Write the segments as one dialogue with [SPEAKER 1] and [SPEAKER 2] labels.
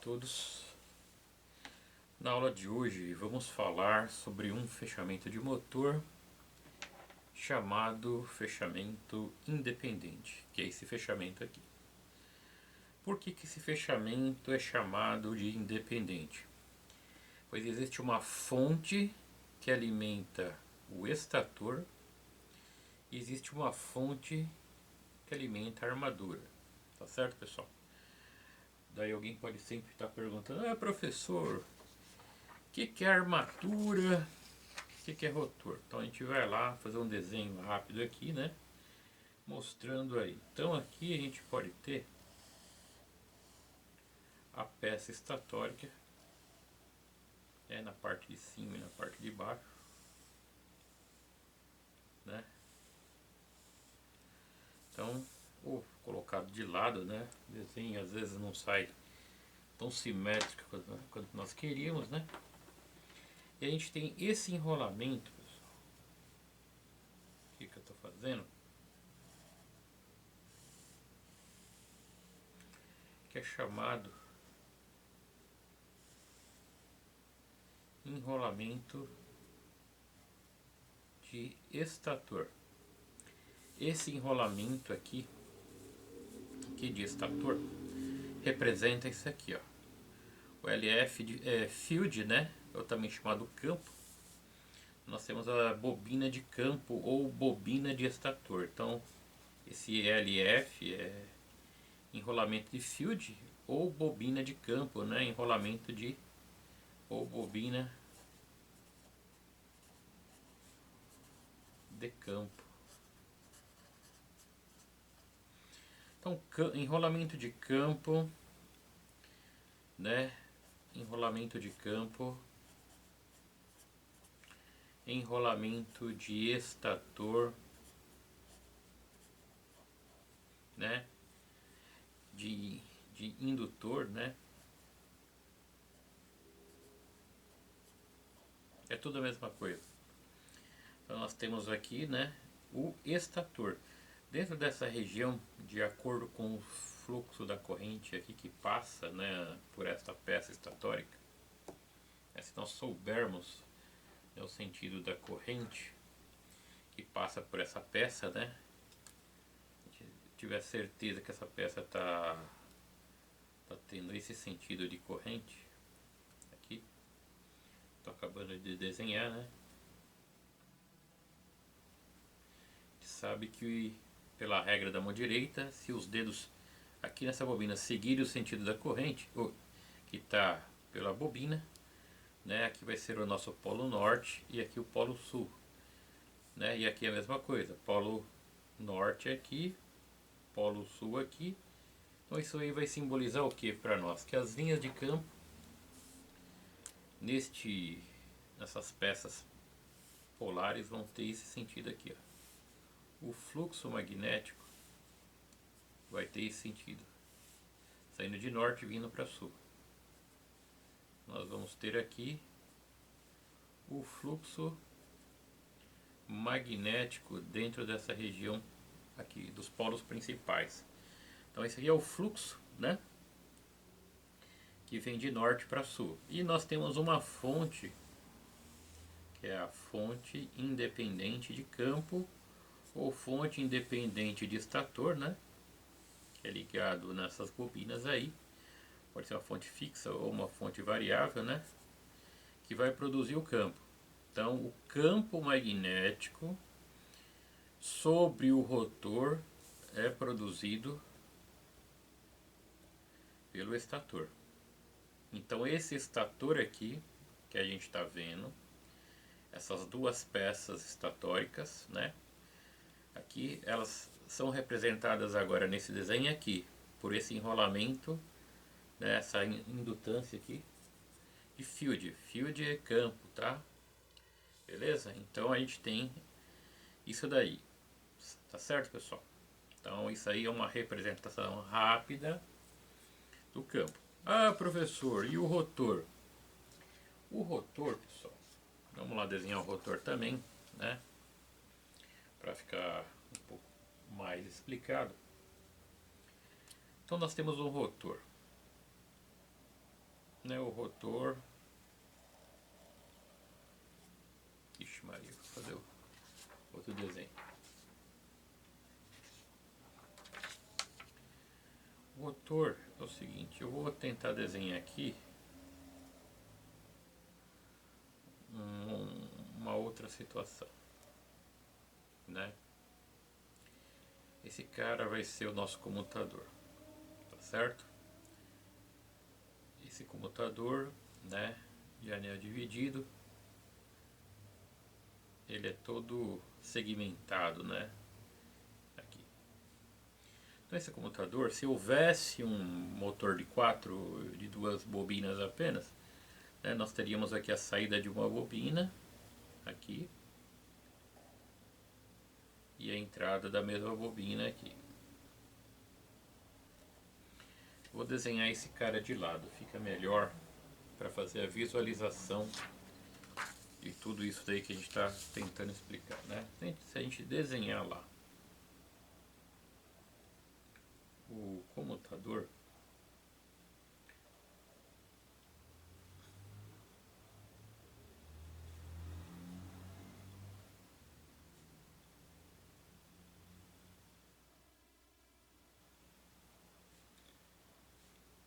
[SPEAKER 1] todos. Na aula de hoje vamos falar sobre um fechamento de motor chamado fechamento independente, que é esse fechamento aqui. Por que esse fechamento é chamado de independente? Pois existe uma fonte que alimenta o estator e existe uma fonte que alimenta a armadura. Tá certo, pessoal? Daí alguém pode sempre estar perguntando: professor, o que é armatura? O que é rotor? Então a gente vai lá fazer um desenho rápido aqui, né? Mostrando aí. Então aqui a gente pode ter a peça estatórica, na parte de cima e na parte de baixo, né? Então, colocado de lado, né? O desenho às vezes não sai tão simétrico quanto nós queríamos, né? E a gente tem esse enrolamento, pessoal. O que eu estou fazendo? Que é chamado enrolamento de estator. Esse enrolamento aqui de estator representa isso aqui, ó. O LF field, né? Ou também chamado campo. Nós temos a bobina de campo ou bobina de estator. Então, esse LF é enrolamento de field ou bobina de campo, né? Enrolamento de ou bobina de campo. Então, enrolamento de campo, né? Enrolamento de campo, enrolamento de estator, né? De indutor, né? É tudo a mesma coisa. Então nós temos aqui, né, o estator. Dentro dessa região, de acordo com o fluxo da corrente aqui que passa, né, por esta peça estatórica, se nós soubermos, né, o sentido da corrente que passa por essa peça, né, tiver certeza que essa peça está tendo esse sentido de corrente aqui, estou acabando de desenhar, né, sabe que pela regra da mão direita, se os dedos aqui nessa bobina seguirem o sentido da corrente, que está pela bobina, né, aqui vai ser o nosso polo norte e aqui o polo sul, né, e aqui é a mesma coisa, polo norte aqui, polo sul aqui. Então isso aí vai simbolizar o que para nós? Que as linhas de campo nessas peças polares vão ter esse sentido aqui, ó. O fluxo magnético vai ter esse sentido, saindo de norte e vindo para sul. Nós vamos ter aqui o fluxo magnético dentro dessa região aqui dos polos principais. Então esse aqui é o fluxo, né, que vem de norte para sul. E nós temos uma fonte, que é a fonte independente de campo ou fonte independente de estator, né, que é ligado nessas bobinas aí. Pode ser uma fonte fixa ou uma fonte variável, né, que vai produzir o campo. Então o campo magnético sobre o rotor é produzido pelo estator. Então esse estator aqui que a gente está vendo, essas duas peças estatóricas, né, aqui elas são representadas agora nesse desenho aqui por esse enrolamento, né, essa indutância aqui de field. Field é campo, tá? Beleza? Então a gente tem isso daí, tá certo, pessoal? Então isso aí é uma representação rápida do campo. Professor, e o rotor? O rotor, pessoal, vamos lá desenhar o rotor também, né, para ficar um pouco mais explicado. Então nós temos um rotor. né, o rotor. Ixi Maria, vou fazer outro desenho. O rotor é o seguinte, eu vou tentar desenhar aqui uma outra situação, né? Esse cara vai ser o nosso comutador, tá certo? Esse comutador, né, de anel dividido, ele é todo segmentado, né? Aqui. Então esse comutador, se houvesse um motor de duas bobinas apenas, né, nós teríamos aqui a saída de uma bobina, aqui, e a entrada da mesma bobina aqui. Vou desenhar esse cara de lado, fica melhor para fazer a visualização de tudo isso daí que a gente está tentando explicar, né? Se a gente desenhar lá o comutador,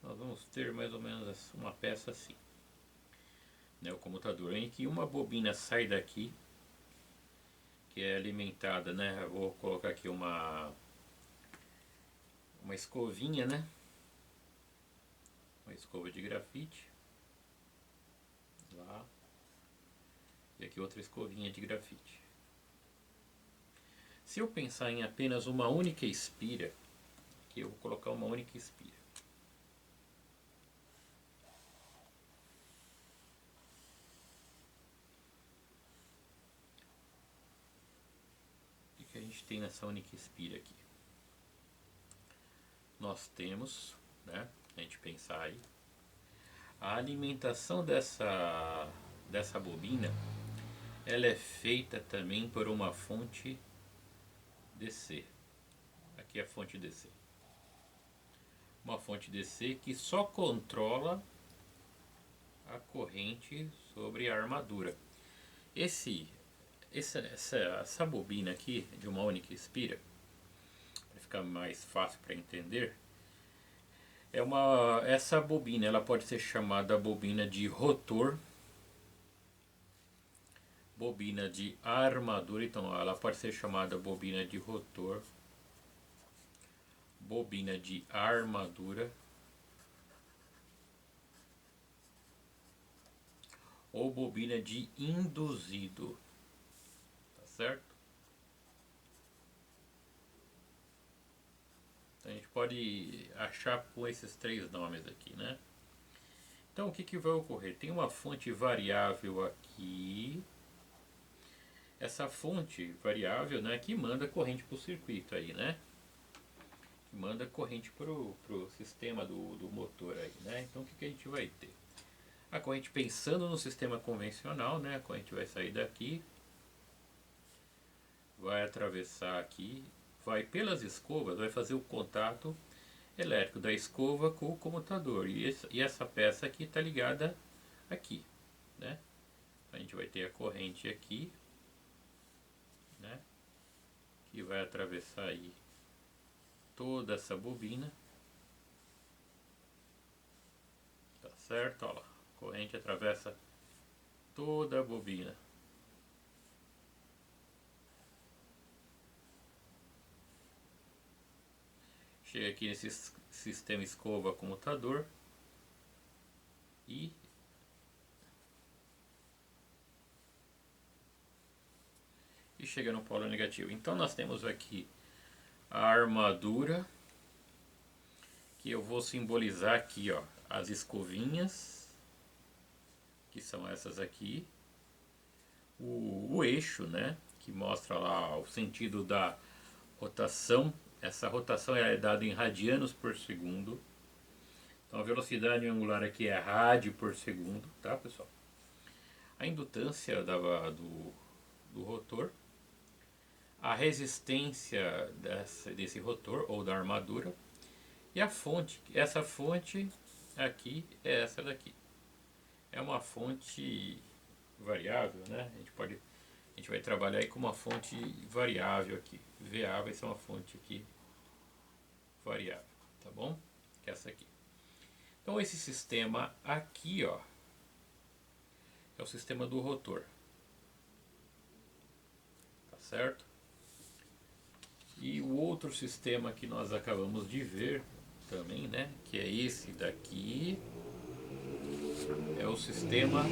[SPEAKER 1] nós vamos ter mais ou menos uma peça assim, né? O comutador em que uma bobina sai daqui, que é alimentada, né? Eu vou colocar aqui uma escovinha, né? Uma escova de grafite lá, e aqui outra escovinha de grafite. Se eu pensar em apenas uma única espira, aqui eu vou colocar uma única espira. O que a gente tem nessa única espira aqui? Nós temos, né, a gente pensar aí, a alimentação dessa bobina, ela é feita também por uma fonte DC. Aqui é a fonte DC. Uma fonte DC que só controla a corrente sobre a armadura. Essa bobina aqui, de uma única espira, para ficar mais fácil para entender, essa bobina ela pode ser chamada bobina de rotor, bobina de armadura, então ela pode ser chamada bobina de rotor, bobina de armadura ou bobina de induzido, tá certo? Então a gente pode achar com esses três nomes aqui, né? Então o que vai ocorrer? Tem uma fonte variável aqui. Essa fonte variável, né, que manda corrente para o circuito aí, né? Que manda corrente para o sistema do motor aí, né? Então o que a gente vai ter? A corrente, pensando no sistema convencional, né? A corrente vai sair daqui, vai atravessar aqui, vai pelas escovas, vai fazer o contato elétrico da escova com o comutador. E essa peça aqui está ligada aqui, né? A gente vai ter a corrente aqui, né? Que vai atravessar aí toda essa bobina, tá certo? Olha lá, a corrente atravessa toda a bobina. Chega aqui nesse sistema escova comutador e chega no polo negativo. Então nós temos aqui a armadura, que eu vou simbolizar aqui, ó, as escovinhas, que são essas aqui, o eixo, né, que mostra lá o sentido da rotação. Essa rotação é dada em radianos por segundo. Então a velocidade angular aqui é rádio por segundo, tá, pessoal? A indutância do rotor, a resistência desse rotor ou da armadura, e a fonte. Essa fonte aqui é essa daqui, é uma fonte variável, né? A gente vai trabalhar aí com uma fonte variável aqui. VA vai ser uma fonte aqui variável, tá bom? Que é essa aqui. Então esse sistema aqui, ó, é o sistema do rotor, tá certo? E o outro sistema que nós acabamos de ver também, né, que é esse daqui, é o sistema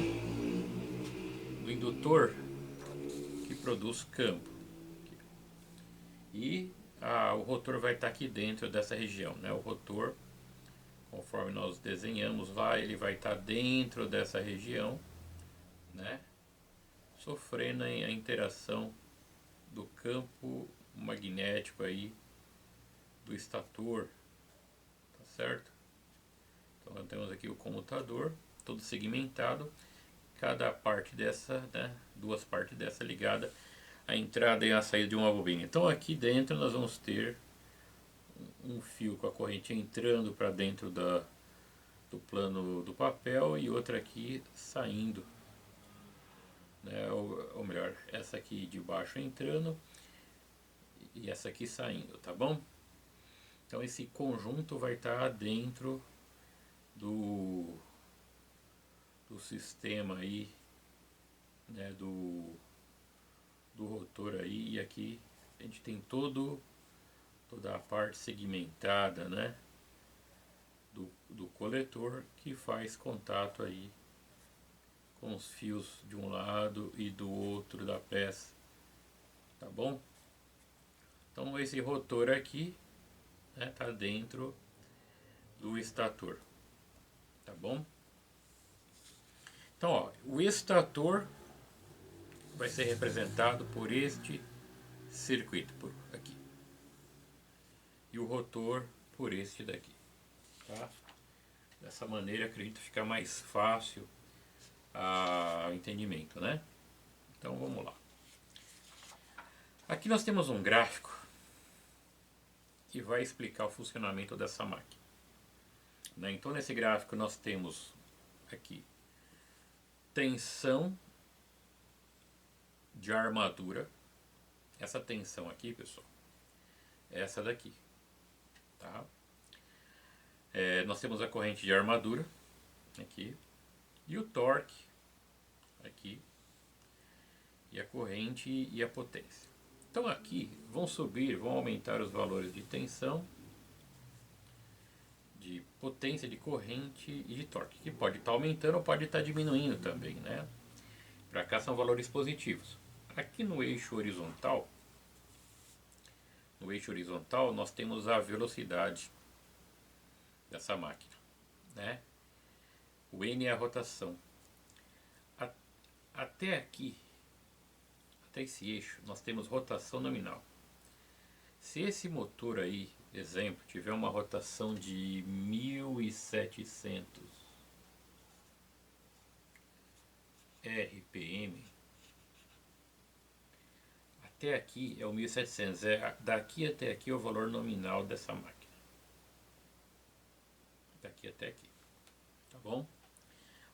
[SPEAKER 1] do indutor que produz campo. E o rotor vai estar aqui dentro dessa região, né? O rotor, conforme nós desenhamos lá, ele vai estar dentro dessa região, né? Sofrendo a interação do campo magnético aí do estator, tá certo? Então nós temos aqui o comutador, todo segmentado, cada parte dessa, né? Duas partes dessa ligada à entrada e à saída de uma bobina. Então aqui dentro nós vamos ter um fio com a corrente entrando para dentro do plano do papel e outra aqui saindo, né? Ou melhor, essa aqui de baixo entrando e essa aqui saindo, tá bom? Então esse conjunto vai estar dentro do sistema aí, né, do rotor aí, e aqui a gente tem toda a parte segmentada, né, do coletor que faz contato aí com os fios de um lado e do outro da peça, tá bom? Então esse rotor aqui, né, tá dentro do estator, tá bom? Então, ó, o estator vai ser representado por este circuito por aqui e o rotor por este daqui, tá? Dessa maneira acredito ficar mais fácil o entendimento, né? Então vamos lá. Aqui nós temos um gráfico que vai explicar o funcionamento dessa máquina, né? Então nesse gráfico nós temos aqui tensão de armadura. Essa tensão aqui, pessoal, é essa daqui, tá? Nós temos a corrente de armadura aqui e o torque aqui e a corrente e a potência. Então aqui vão subir, vão aumentar os valores de tensão, de potência, de corrente e de torque, que pode estar aumentando ou pode estar diminuindo também, né? Para cá são valores positivos. Aqui no eixo horizontal nós temos a velocidade dessa máquina, né? O N é a rotação. Até aqui, até esse eixo, nós temos rotação nominal. Se esse motor aí, exemplo, tiver uma rotação de 1700 RPM, até aqui é o 1700, daqui até aqui é o valor nominal dessa máquina. Daqui até aqui, tá bom?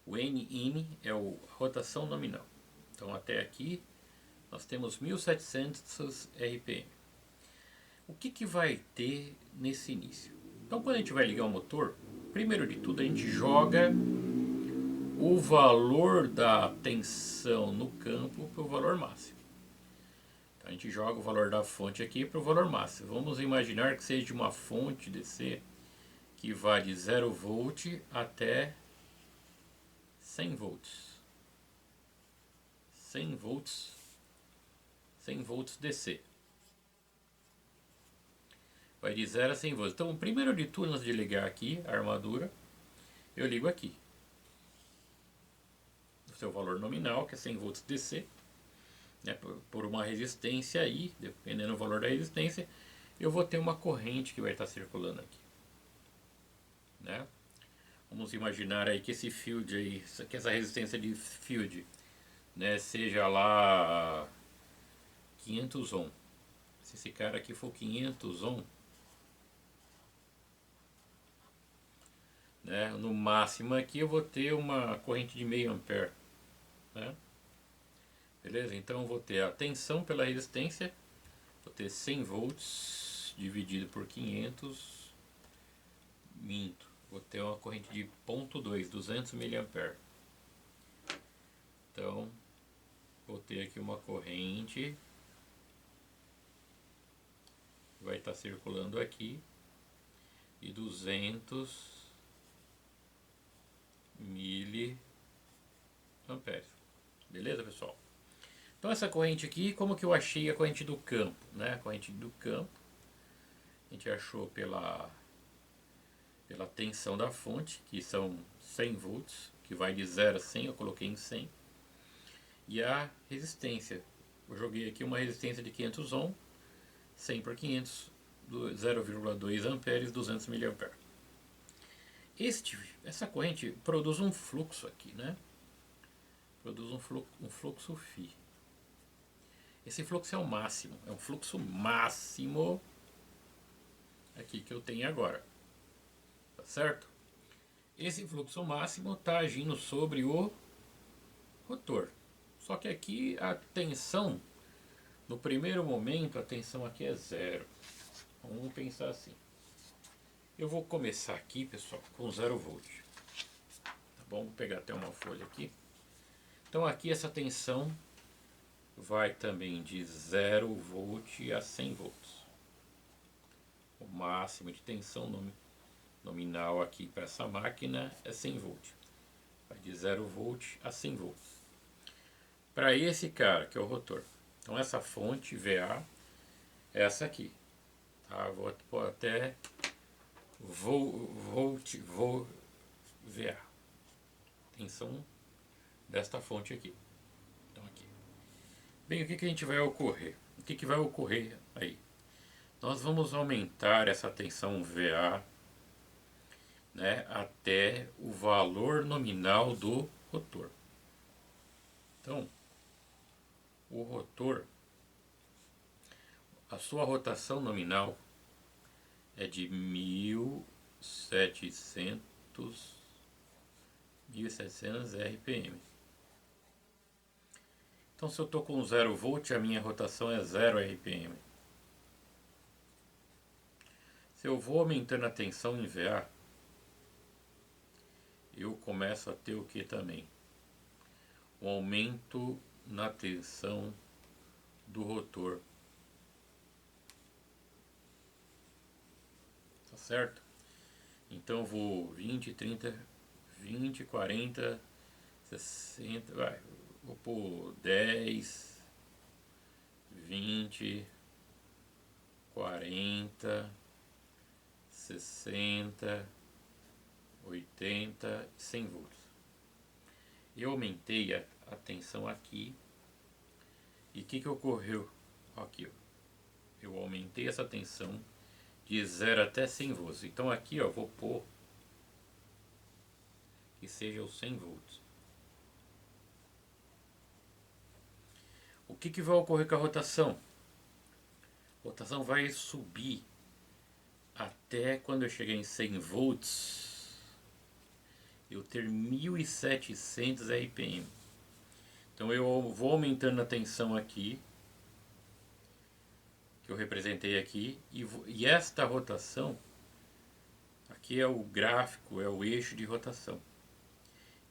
[SPEAKER 1] O NIN é a rotação nominal. Então até aqui nós temos 1700 RPM. O que vai ter nesse início? Então quando a gente vai ligar o motor, primeiro de tudo a gente joga o valor da tensão no campo para o valor máximo. Então a gente joga o valor da fonte aqui para o valor máximo. Vamos imaginar que seja uma fonte DC que vai de 0 volt até 100 volts. 100 volts, 100 volts DC. Vai de 0 a 100 volts. Então, primeiro de tudo, antes de ligar aqui a armadura, eu ligo aqui. O seu valor nominal, que é 100 volts DC, né, por uma resistência aí, dependendo do valor da resistência, eu vou ter uma corrente que vai estar circulando aqui, né? Vamos imaginar aí que esse field aí, que essa resistência de field, né, seja lá 500 ohm. Se esse cara aqui for 500 ohm, né? No máximo aqui eu vou ter uma corrente de meio ampere, né? Beleza? Então eu vou ter a tensão pela resistência, vou ter 100 volts dividido por 500, minto, vou ter uma corrente de 0,2, 200 miliampere. Então vou ter aqui uma corrente, vai estar circulando aqui, e 200 miliamperes. Beleza, pessoal? Então essa corrente aqui, como que eu achei a corrente do campo, né? A corrente do campo a gente achou pela tensão da fonte, que são 100 volts, que vai de 0 a 100, eu coloquei em 100. E a resistência, eu joguei aqui uma resistência de 500 ohm, 100 por 500, 0,2 amperes, 200 miliamperes. Essa corrente produz um fluxo aqui, né? Produz um fluxo φ. Esse fluxo é o máximo, é um fluxo máximo aqui que eu tenho agora, tá certo? Esse fluxo máximo está agindo sobre o rotor. Só que aqui a tensão, no primeiro momento, a tensão aqui é 0. Vamos pensar assim. Eu vou começar aqui, pessoal, com 0 volt. Tá bom? Vou pegar até uma folha aqui. Então aqui essa tensão vai também de 0 volt a 100 volts. O máximo de tensão nominal aqui para essa máquina é 100 volts. Vai de 0 volt a 100 volts. Para esse cara, que é o rotor. Então essa fonte VA é essa aqui. Tá? Vou pôr até volt VA. Tensão desta fonte aqui. Então aqui. Bem, o que a gente vai ocorrer? O que vai ocorrer aí? Nós vamos aumentar essa tensão VA, né, até o valor nominal do rotor. Então, o rotor, a sua rotação nominal é de 1700 RPM. Então, se eu estou com 0 volt, a minha rotação é 0 RPM. Se eu vou aumentando a tensão em VA, eu começo a ter o que também? Um aumento na tensão do rotor. Tá certo? Então eu vou 20, 30, 20, 40, 60, vai, vou pôr 10, 20, 40, 60, 80, 100 volts. Eu aumentei a tensão aqui. E o que ocorreu aqui? Eu aumentei essa tensão de 0 até 100 volts. Então aqui ó, vou pôr que seja os 100 volts. O que vai ocorrer com a rotação? A rotação vai subir até quando eu chegar em 100 volts, eu ter 1700 RPM. Então eu vou aumentando a tensão aqui, que eu representei aqui, e esta rotação, aqui é o gráfico, é o eixo de rotação.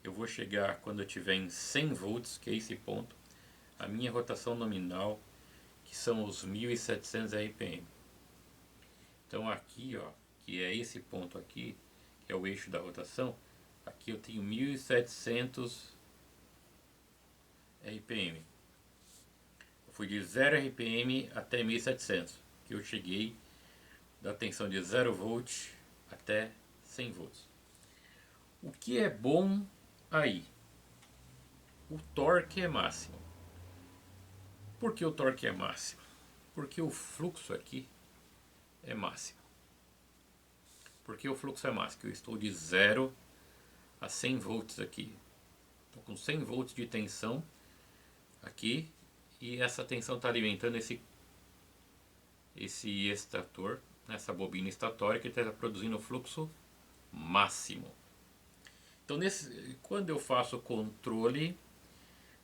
[SPEAKER 1] Eu vou chegar quando eu tiver em 100 volts, que é esse ponto, a minha rotação nominal, que são os 1700 RPM. Então aqui, ó, que é esse ponto aqui, que é o eixo da rotação, aqui eu tenho 1700 RPM. Eu fui de 0 RPM até 1700, que eu cheguei da tensão de 0 volt até 100 volts. O que é bom aí? O torque é máximo. Por que o torque é máximo? Porque o fluxo aqui é máximo. Porque o fluxo é máximo? Eu estou de 0 a 100 volts aqui. Estou com 100 volts de tensão aqui. E essa tensão está alimentando esse estator, essa bobina estatória que está produzindo o fluxo máximo. Então, quando eu faço o controle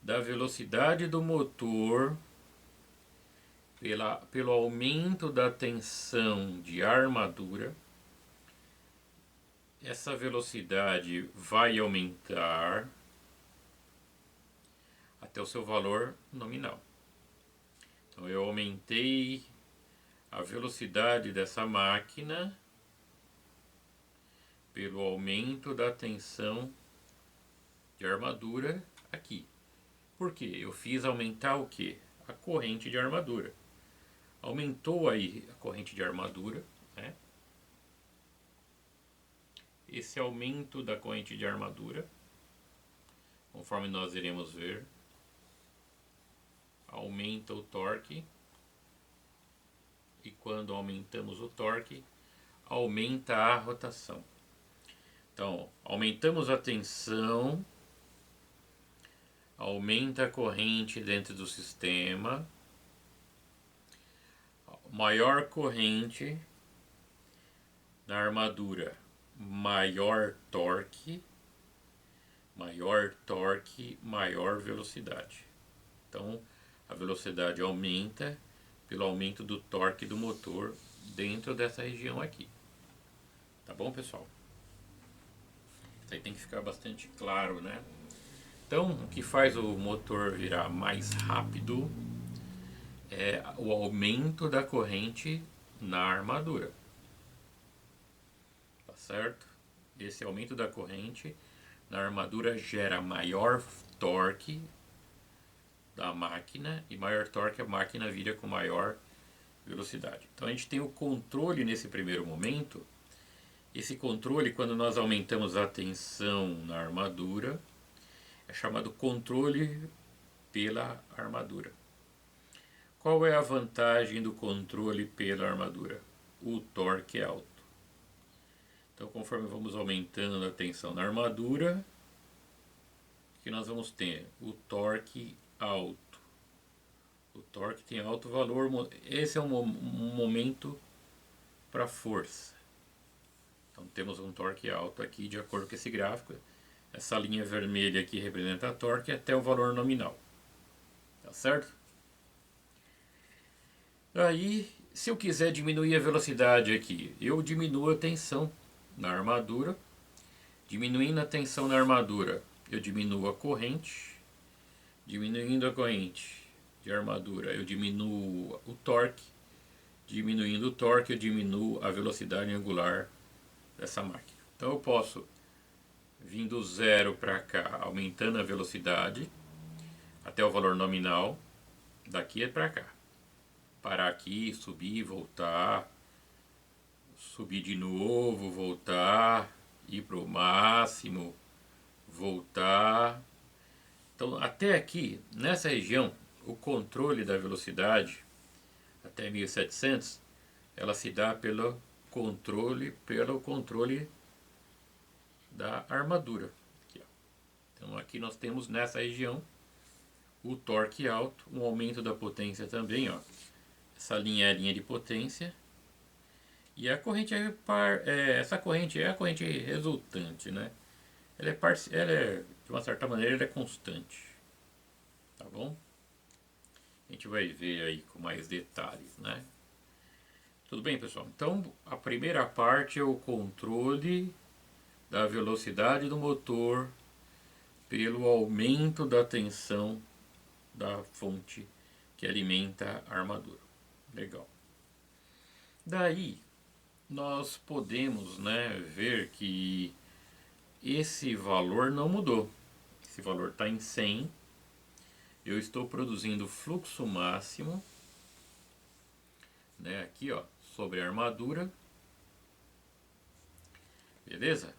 [SPEAKER 1] da velocidade do motor pelo aumento da tensão de armadura, essa velocidade vai aumentar até o seu valor nominal. Então eu aumentei a velocidade dessa máquina pelo aumento da tensão de armadura aqui. Por quê? Eu fiz aumentar o quê? A corrente de armadura. Aumentou aí a corrente de armadura, né? Esse aumento da corrente de armadura, conforme nós iremos ver, aumenta o torque, e quando aumentamos o torque, aumenta a rotação. Então, aumentamos a tensão, aumenta a corrente dentro do sistema, maior corrente na armadura, maior torque, maior velocidade. Então, a velocidade aumenta pelo aumento do torque do motor dentro dessa região aqui. Tá bom, pessoal? Isso aí tem que ficar bastante claro, né? Então, o que faz o motor virar mais rápido é o aumento da corrente na armadura. Tá certo? Esse aumento da corrente na armadura gera maior torque da máquina, e maior torque a máquina vira com maior velocidade. Então a gente tem o controle nesse primeiro momento. Esse controle, quando nós aumentamos a tensão na armadura, é chamado controle pela armadura. Qual é a vantagem do controle pela armadura? O torque é alto. Então, conforme vamos aumentando a tensão na armadura, o que nós vamos ter? O torque alto. O torque tem alto valor. Esse é um momento para força. Então temos um torque alto aqui, de acordo com esse gráfico. Essa linha vermelha aqui representa a torque até o valor nominal. Tá certo? Aí, se eu quiser diminuir a velocidade aqui, eu diminuo a tensão na armadura. Diminuindo a tensão na armadura, eu diminuo a corrente. Diminuindo a corrente de armadura, eu diminuo o torque. Diminuindo o torque, eu diminuo a velocidade angular dessa máquina. Então eu posso vir do zero para cá, aumentando a velocidade até o valor nominal, daqui para cá. Parar aqui, subir, voltar, subir de novo, voltar, ir para o máximo, voltar. Então, até aqui, nessa região, o controle da velocidade, até 1700, ela se dá pelo controle da armadura. Aqui, ó. Então, aqui nós temos nessa região o torque alto, um aumento da potência também, ó. Essa linha é a linha de potência. E a corrente essa corrente é a corrente resultante, né? Ela é, de uma certa maneira, ela é constante. Tá bom? A gente vai ver aí com mais detalhes, né? Tudo bem, pessoal? Então, a primeira parte é o controle da velocidade do motor pelo aumento da tensão da fonte que alimenta a armadura. Legal. Daí, nós podemos, né, ver que esse valor não mudou. Esse valor está em 100. Eu estou produzindo fluxo máximo, né, aqui, ó, sobre a armadura. Beleza?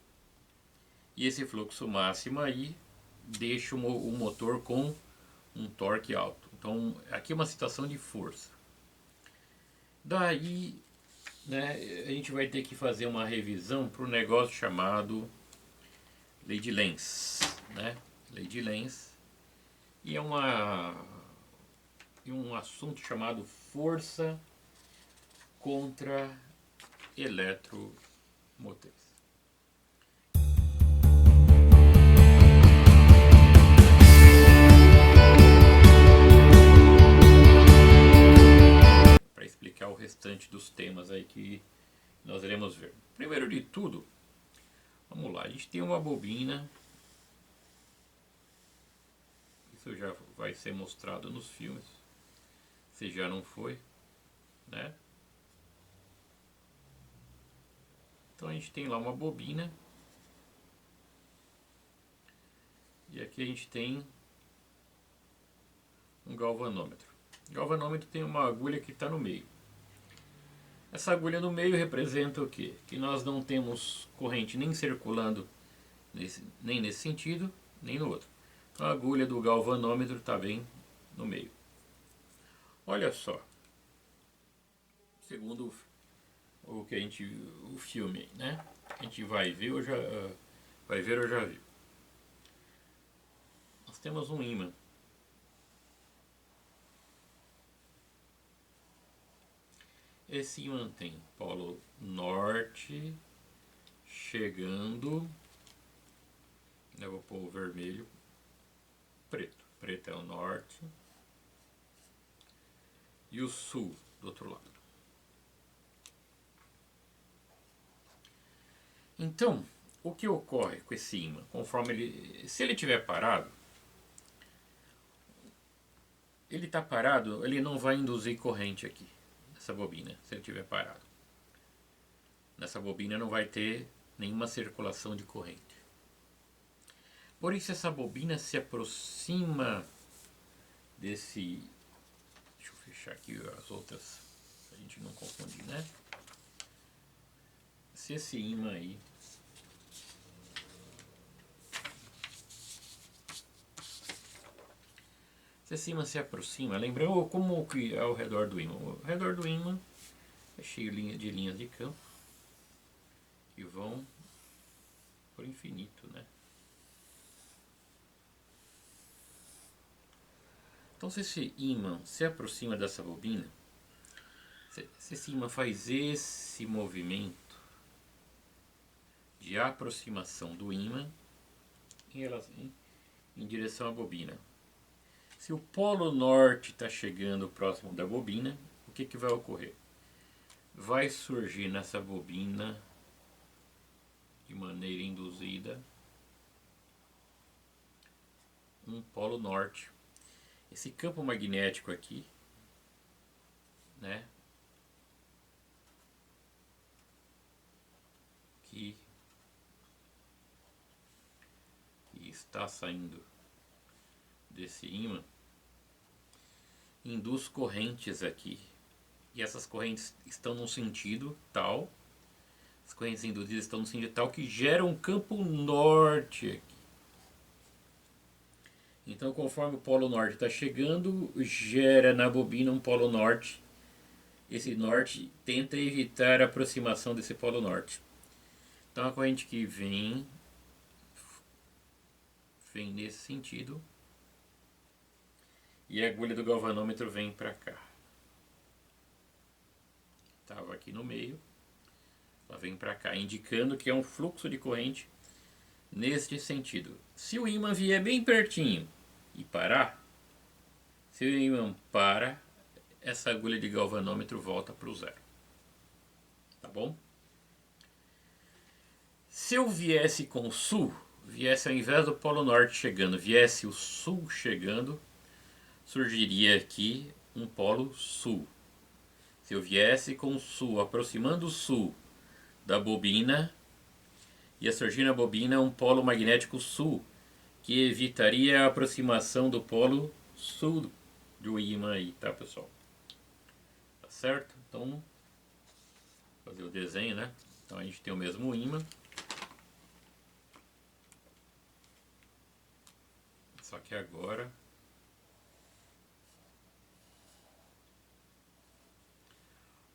[SPEAKER 1] E esse fluxo máximo aí deixa o motor com um torque alto. Então, aqui é uma situação de força. Daí, né, a gente vai ter que fazer uma revisão para um negócio chamado Lei de Lenz, né? Lei de Lenz. E é um assunto chamado força contra eletromotores. o restante dos temas aí que nós iremos ver. Primeiro de tudo, vamos lá, a gente tem uma bobina. Isso já vai ser mostrado nos filmes, se já não foi, né? Então a gente tem lá uma bobina. E aqui a gente tem um galvanômetro. O galvanômetro tem uma agulha que está no meio. Essa agulha no meio representa o quê? Que nós não temos corrente nem circulando nem nesse sentido, nem no outro. Então a agulha do galvanômetro está bem no meio. Olha só, segundo o que o filme, né? A gente vai ver ou já viu. Nós temos um ímã. Esse ímã tem polo norte chegando. Eu vou pôr o vermelho, preto. Preto é o norte. E o sul do outro lado. Então, o que ocorre com esse ímã? Conforme se ele estiver parado, ele está parado, ele não vai induzir corrente aqui, nessa bobina, se ele estiver parado. Nessa bobina não vai ter nenhuma circulação de corrente. Porém, se essa bobina se aproxima desse... Deixa eu fechar aqui as outras, pra gente não confundir, né? Se esse ímã aí se aproxima, lembrando como que é ao redor do ímã. Ao redor do ímã é cheio de linhas de campo que vão por infinito, né? Então, se esse ímã se aproxima dessa bobina, se esse ímã faz esse movimento de aproximação do ímã em direção à bobina. Se o polo norte está chegando próximo da bobina, o que vai ocorrer? Vai surgir nessa bobina, de maneira induzida, um polo norte. Esse campo magnético aqui, né, que está saindo desse ímã, induz correntes aqui. E essas correntes estão num sentido tal, as correntes induzidas estão num sentido tal que gera um campo norte aqui. Então, conforme o polo norte está chegando, gera na bobina um polo norte. Esse norte tenta evitar a aproximação desse polo norte. Então, a corrente que vem nesse sentido e a agulha do galvanômetro vem para cá. Estava aqui no meio, ela vem para cá, indicando que é um fluxo de corrente neste sentido. Se o ímã vier bem pertinho e parar, se o ímã para, essa agulha de galvanômetro volta para o zero. Tá bom? Se eu viesse com o sul, viesse ao invés do polo norte chegando, viesse o sul chegando, surgiria aqui um polo sul. Se eu viesse com o sul, aproximando o sul da bobina, ia surgir na bobina um polo magnético sul, que evitaria a aproximação do polo sul do ímã aí, tá, pessoal? Tá certo? Então, vou fazer o desenho, né? Então a gente tem o mesmo ímã, só que agora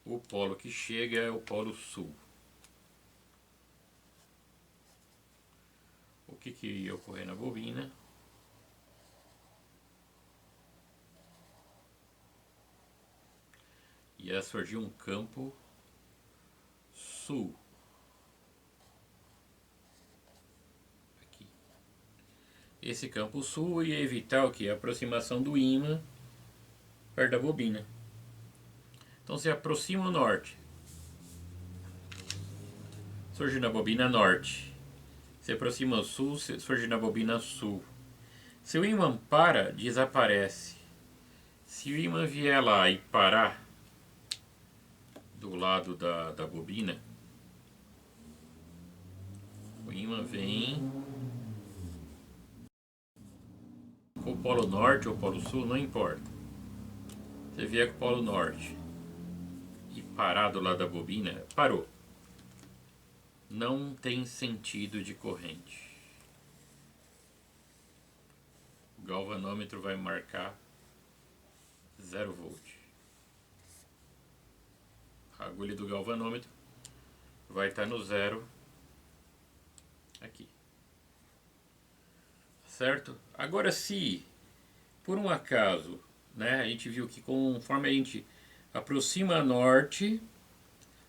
[SPEAKER 1] o polo que chega é o polo sul. O que ia ocorrer na bobina? Ia surgir um campo sul. Aqui. Esse campo sul ia evitar o que? A aproximação do ímã perto da bobina. Então você aproxima o norte, surge na bobina norte. Se aproxima o sul, surge na bobina sul. Se o ímã para, desaparece. Se o ímã vier lá e parar do lado da bobina, o ímã vem com o polo norte ou polo sul, não importa. Você vier com o polo norte e parar do lado da bobina, parou. Não tem sentido de corrente. O galvanômetro vai marcar 0 volt. A agulha do galvanômetro vai estar no zero aqui. Certo? Agora, se por um acaso, né, a gente viu que conforme a gente aproxima a norte,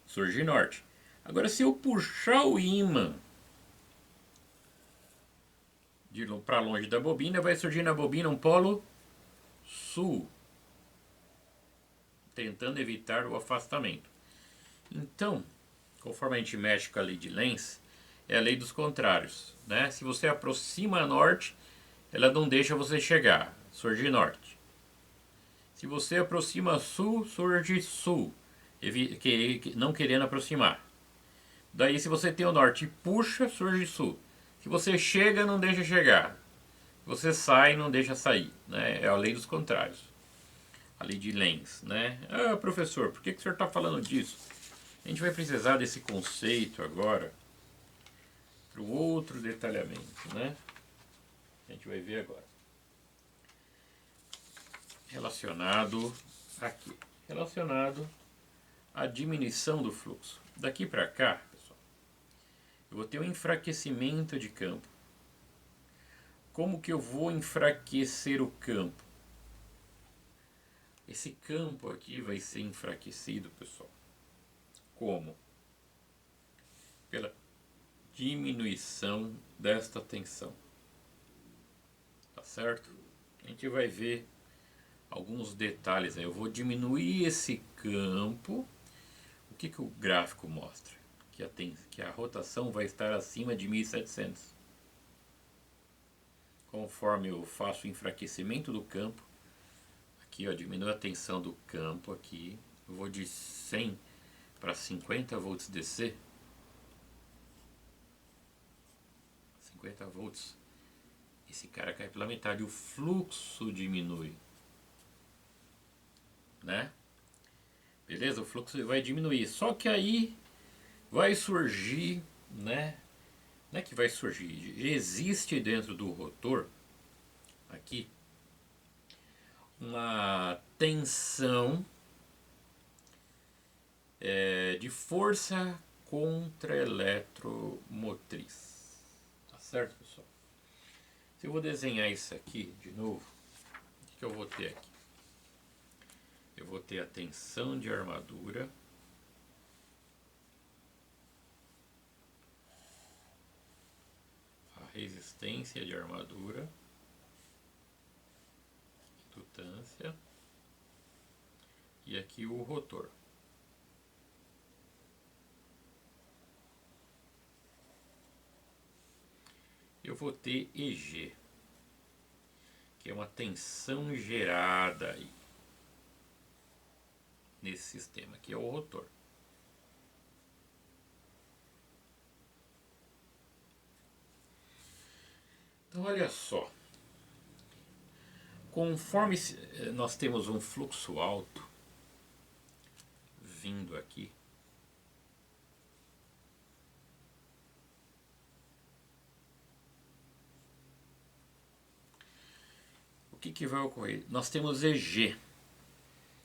[SPEAKER 1] surge norte. Agora, se eu puxar o ímã para longe da bobina, vai surgir na bobina um polo sul, tentando evitar o afastamento. Então, conforme a gente mexe com a lei de Lenz, é a lei dos contrários, né? Se você aproxima a norte, ela não deixa você chegar, surge norte. Se você aproxima sul, surge sul, não querendo aproximar. Daí, se você tem o norte e puxa, surge sul. Se você chega, não deixa chegar. Se você sai, não deixa sair, né? É a lei dos contrários, a lei de Lenz, né? Ah, professor, por que o senhor está falando disso? A gente vai precisar desse conceito agora para o outro detalhamento, né? A gente vai ver agora. Relacionado aqui. Relacionado à diminuição do fluxo. Daqui para cá, pessoal, eu vou ter um enfraquecimento de campo. Como que eu vou enfraquecer o campo? Esse campo aqui vai ser enfraquecido, pessoal. Como? Pela diminuição desta tensão. Tá certo? A gente vai ver alguns detalhes aí. Eu vou diminuir esse campo. O que o gráfico mostra? Que a rotação vai estar acima de 1700. Conforme eu faço o enfraquecimento do campo, aqui ó, diminui a tensão do campo aqui, eu vou de 100 para 50 volts DC. 50 volts. Esse cara cai pela metade, o fluxo diminui, né? Beleza? O fluxo vai diminuir. Só que aí vai surgir, né? Não é que vai surgir, existe dentro do rotor aqui uma tensão de força contra eletromotriz. Tá certo, pessoal? Se eu vou desenhar isso aqui de novo, o que eu vou ter aqui? Eu vou ter a tensão de armadura, a resistência de armadura, indutância e aqui o rotor. Eu vou ter EG, que é uma tensão gerada aí nesse sistema, que é o rotor. Então olha só, conforme nós temos um fluxo alto vindo aqui, o que vai ocorrer? Nós temos EG.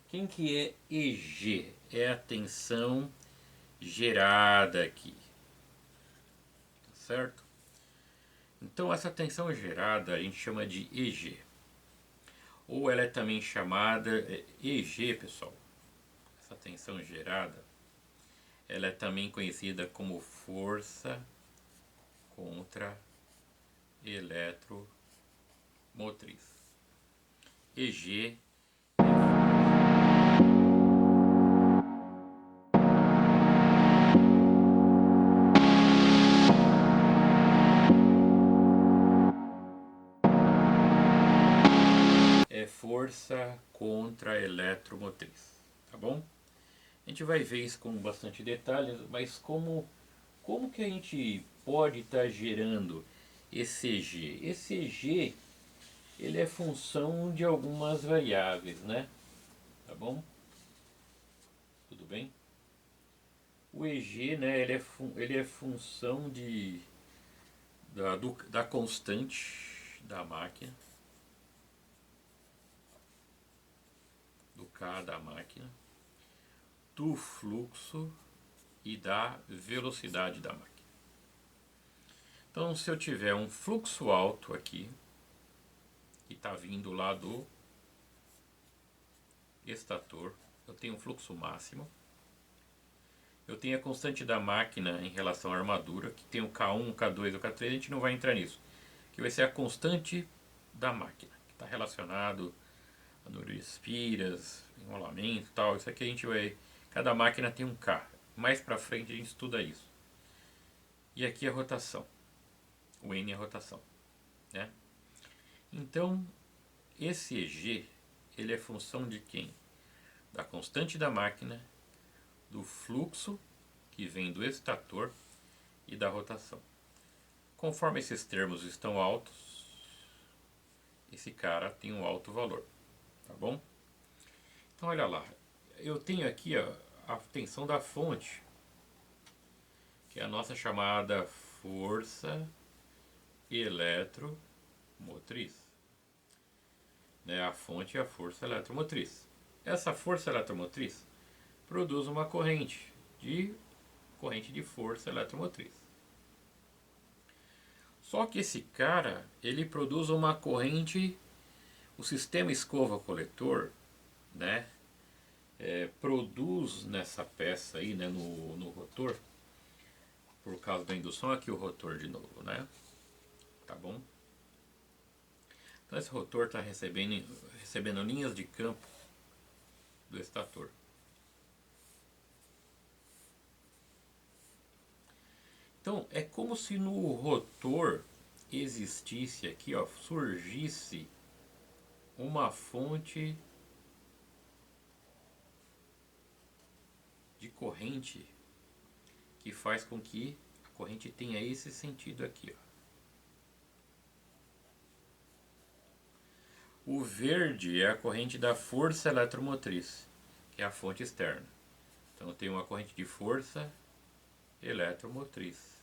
[SPEAKER 1] Quem que é EG? É a tensão gerada aqui, tá certo? Então essa tensão gerada a gente chama de EG, ou ela é também chamada EG, pessoal. Essa tensão gerada, ela é também conhecida como força contra eletromotriz. EG força contra eletromotriz, tá bom? A gente vai ver isso com bastante detalhes, mas como que a gente pode estar gerando esse G? Esse G, ele é função de algumas variáveis, né? Tá bom? Tudo bem? O EG, né, ele é função da constante da máquina, do K da máquina, do fluxo e da velocidade da máquina. Então, se eu tiver um fluxo alto aqui, que está vindo lá do estator, eu tenho um fluxo máximo. Eu tenho a constante da máquina em relação à armadura, que tem o K1, o K2 e o K3, a gente não vai entrar nisso. Que vai ser a constante da máquina, que está relacionado a número de espiras, enrolamento e tal. Isso aqui a gente vai... Cada máquina tem um K. Mais pra frente a gente estuda isso. E aqui a rotação. O N é a rotação, né? Então, esse EG, ele é função de quem? Da constante da máquina, do fluxo que vem do estator e da rotação. Conforme esses termos estão altos, esse cara tem um alto valor, tá bom? Então olha lá, eu tenho aqui ó, a tensão da fonte, que é a nossa chamada força eletromotriz, né? A fonte é a força eletromotriz. Essa força eletromotriz produz uma corrente de força eletromotriz. Só que esse cara, ele produz uma corrente, o sistema escova-coletor, né, produz nessa peça aí, né, no rotor, por causa da indução, aqui o rotor de novo, né, tá bom? Então esse rotor está recebendo linhas de campo do estator. Então é como se no rotor existisse aqui, ó, surgisse uma fonte de corrente que faz com que a corrente tenha esse sentido aqui, ó. O verde é a corrente da força eletromotriz, que é a fonte externa. Então eu tenho uma corrente de força eletromotriz.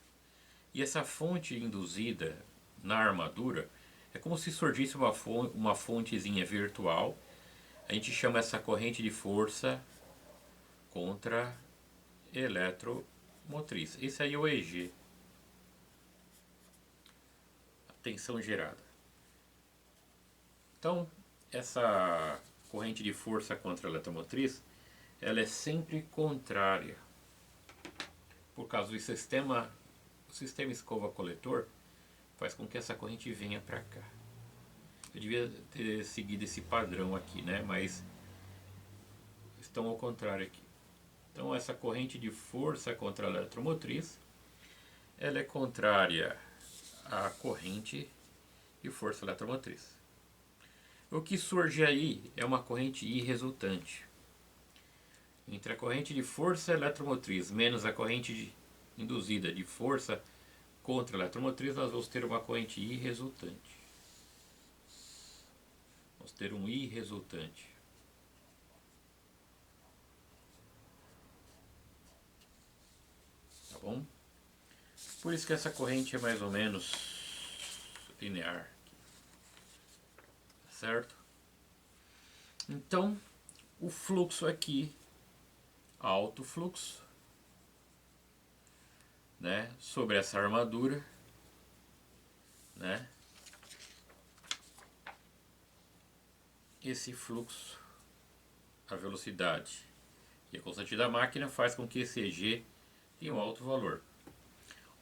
[SPEAKER 1] E essa fonte induzida na armadura é como se surgisse uma fontezinha virtual. A gente chama essa corrente de força contra eletromotriz. Esse aí é o EG, a tensão gerada. Então, essa corrente de força contra a eletromotriz, ela é sempre contrária. Por causa do sistema, o sistema escova-coletor faz com que essa corrente venha para cá. Eu devia ter seguido esse padrão aqui, né? Mas estão ao contrário aqui. Então essa corrente de força contra a eletromotriz, ela é contrária à corrente de força eletromotriz. O que surge aí é uma corrente I resultante. Entre a corrente de força eletromotriz menos a corrente induzida de força contra a eletromotriz, nós vamos ter uma corrente I resultante. Vamos ter um I resultante. Tá bom? Por isso que essa corrente é mais ou menos linear. Certo? Então, o fluxo aqui, alto fluxo, né, sobre essa armadura, né? Esse fluxo, a velocidade e a constante da máquina faz com que esse EG tenha um alto valor.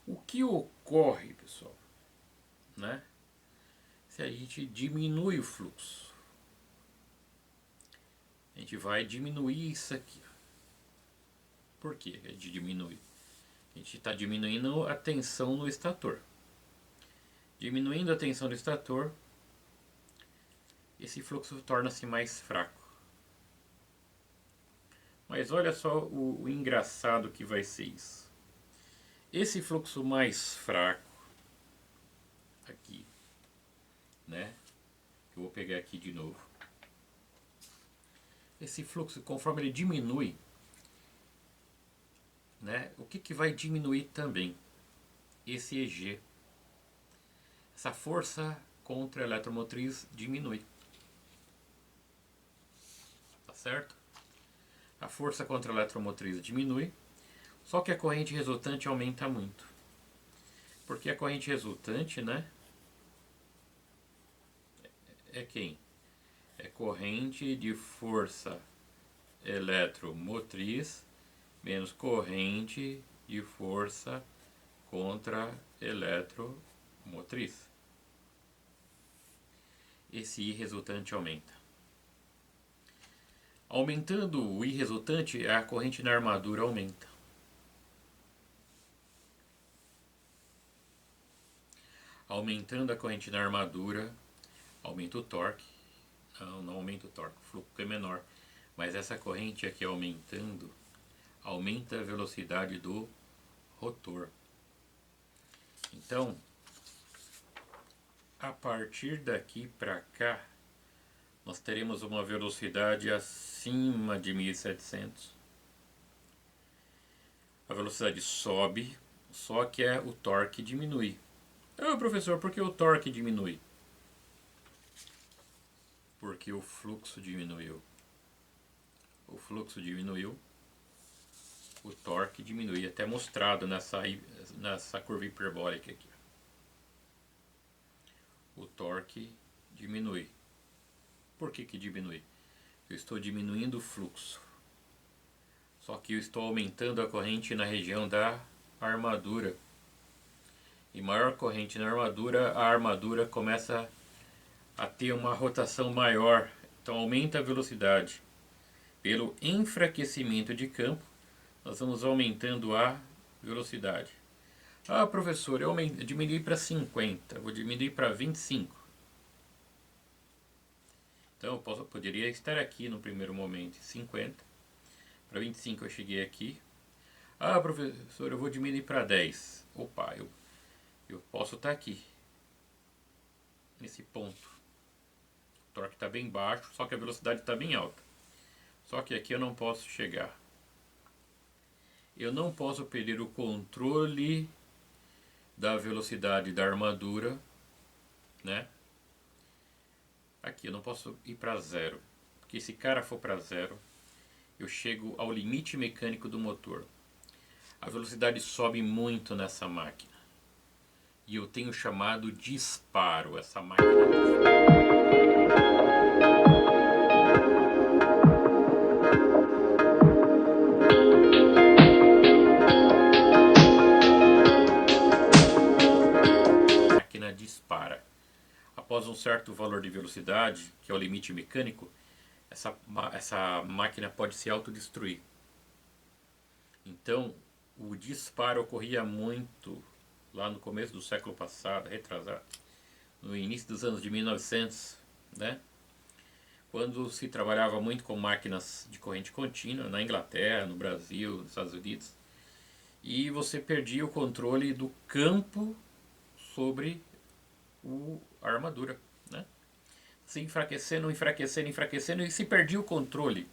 [SPEAKER 1] O que ocorre, pessoal, né? Se a gente diminui o fluxo, a gente vai diminuir isso aqui. Por que a gente diminui? A gente está diminuindo a tensão no estator. Diminuindo a tensão do estator, esse fluxo torna-se mais fraco. Mas olha só o engraçado que vai ser isso. Esse fluxo mais fraco, aqui, né? Eu vou pegar aqui de novo. Esse fluxo, conforme ele diminui, né? O que vai diminuir também? Esse EG. Essa força contra a eletromotriz diminui. Tá certo? A força contra a eletromotriz diminui, só que a corrente resultante aumenta muito. Porque a corrente resultante, né? É quem? É corrente de força eletromotriz menos corrente de força contra eletromotriz. Esse I resultante aumenta. Aumentando o I resultante, a corrente na armadura aumenta. Aumentando a corrente na armadura, aumenta o torque. Não aumenta o torque, o fluxo é menor. Mas essa corrente aqui aumentando, aumenta a velocidade do rotor. Então, a partir daqui para cá, nós teremos uma velocidade acima de 1700. A velocidade sobe, só que o torque diminui. Professor, por que o torque diminui? Porque o fluxo diminuiu. O fluxo diminuiu, o torque diminui, até mostrado nessa curva hiperbólica aqui. O torque diminui. Por que diminui? Eu estou diminuindo o fluxo. Só que eu estou aumentando a corrente na região da armadura. E maior corrente na armadura, a armadura começa a ter uma rotação maior. Então aumenta a velocidade. Pelo enfraquecimento de campo, nós vamos aumentando a velocidade. Professor, eu diminui para 50, vou diminuir para 25. Então eu poderia estar aqui no primeiro momento, 50. Para 25 eu cheguei aqui. Professor, eu vou diminuir para 10. Opa, eu posso estar aqui, nesse ponto. O torque está bem baixo, só que a velocidade está bem alta. Só que aqui eu não posso chegar. Eu não posso perder o controle da velocidade da armadura, né? Aqui eu não posso ir para zero, porque se cara for para zero, eu chego ao limite mecânico do motor. A velocidade sobe muito nessa máquina. E eu tenho chamado disparo essa máquina. Dispara. Após um certo valor de velocidade, que é o limite mecânico, essa máquina pode se autodestruir. Então, o disparo ocorria muito lá no começo do século passado, retrasado, no início dos anos de 1900, né? Quando se trabalhava muito com máquinas de corrente contínua, na Inglaterra, no Brasil, nos Estados Unidos, e você perdia o controle do campo sobre a armadura, né? Se enfraquecendo, enfraquecendo, enfraquecendo, e se perdia o controle.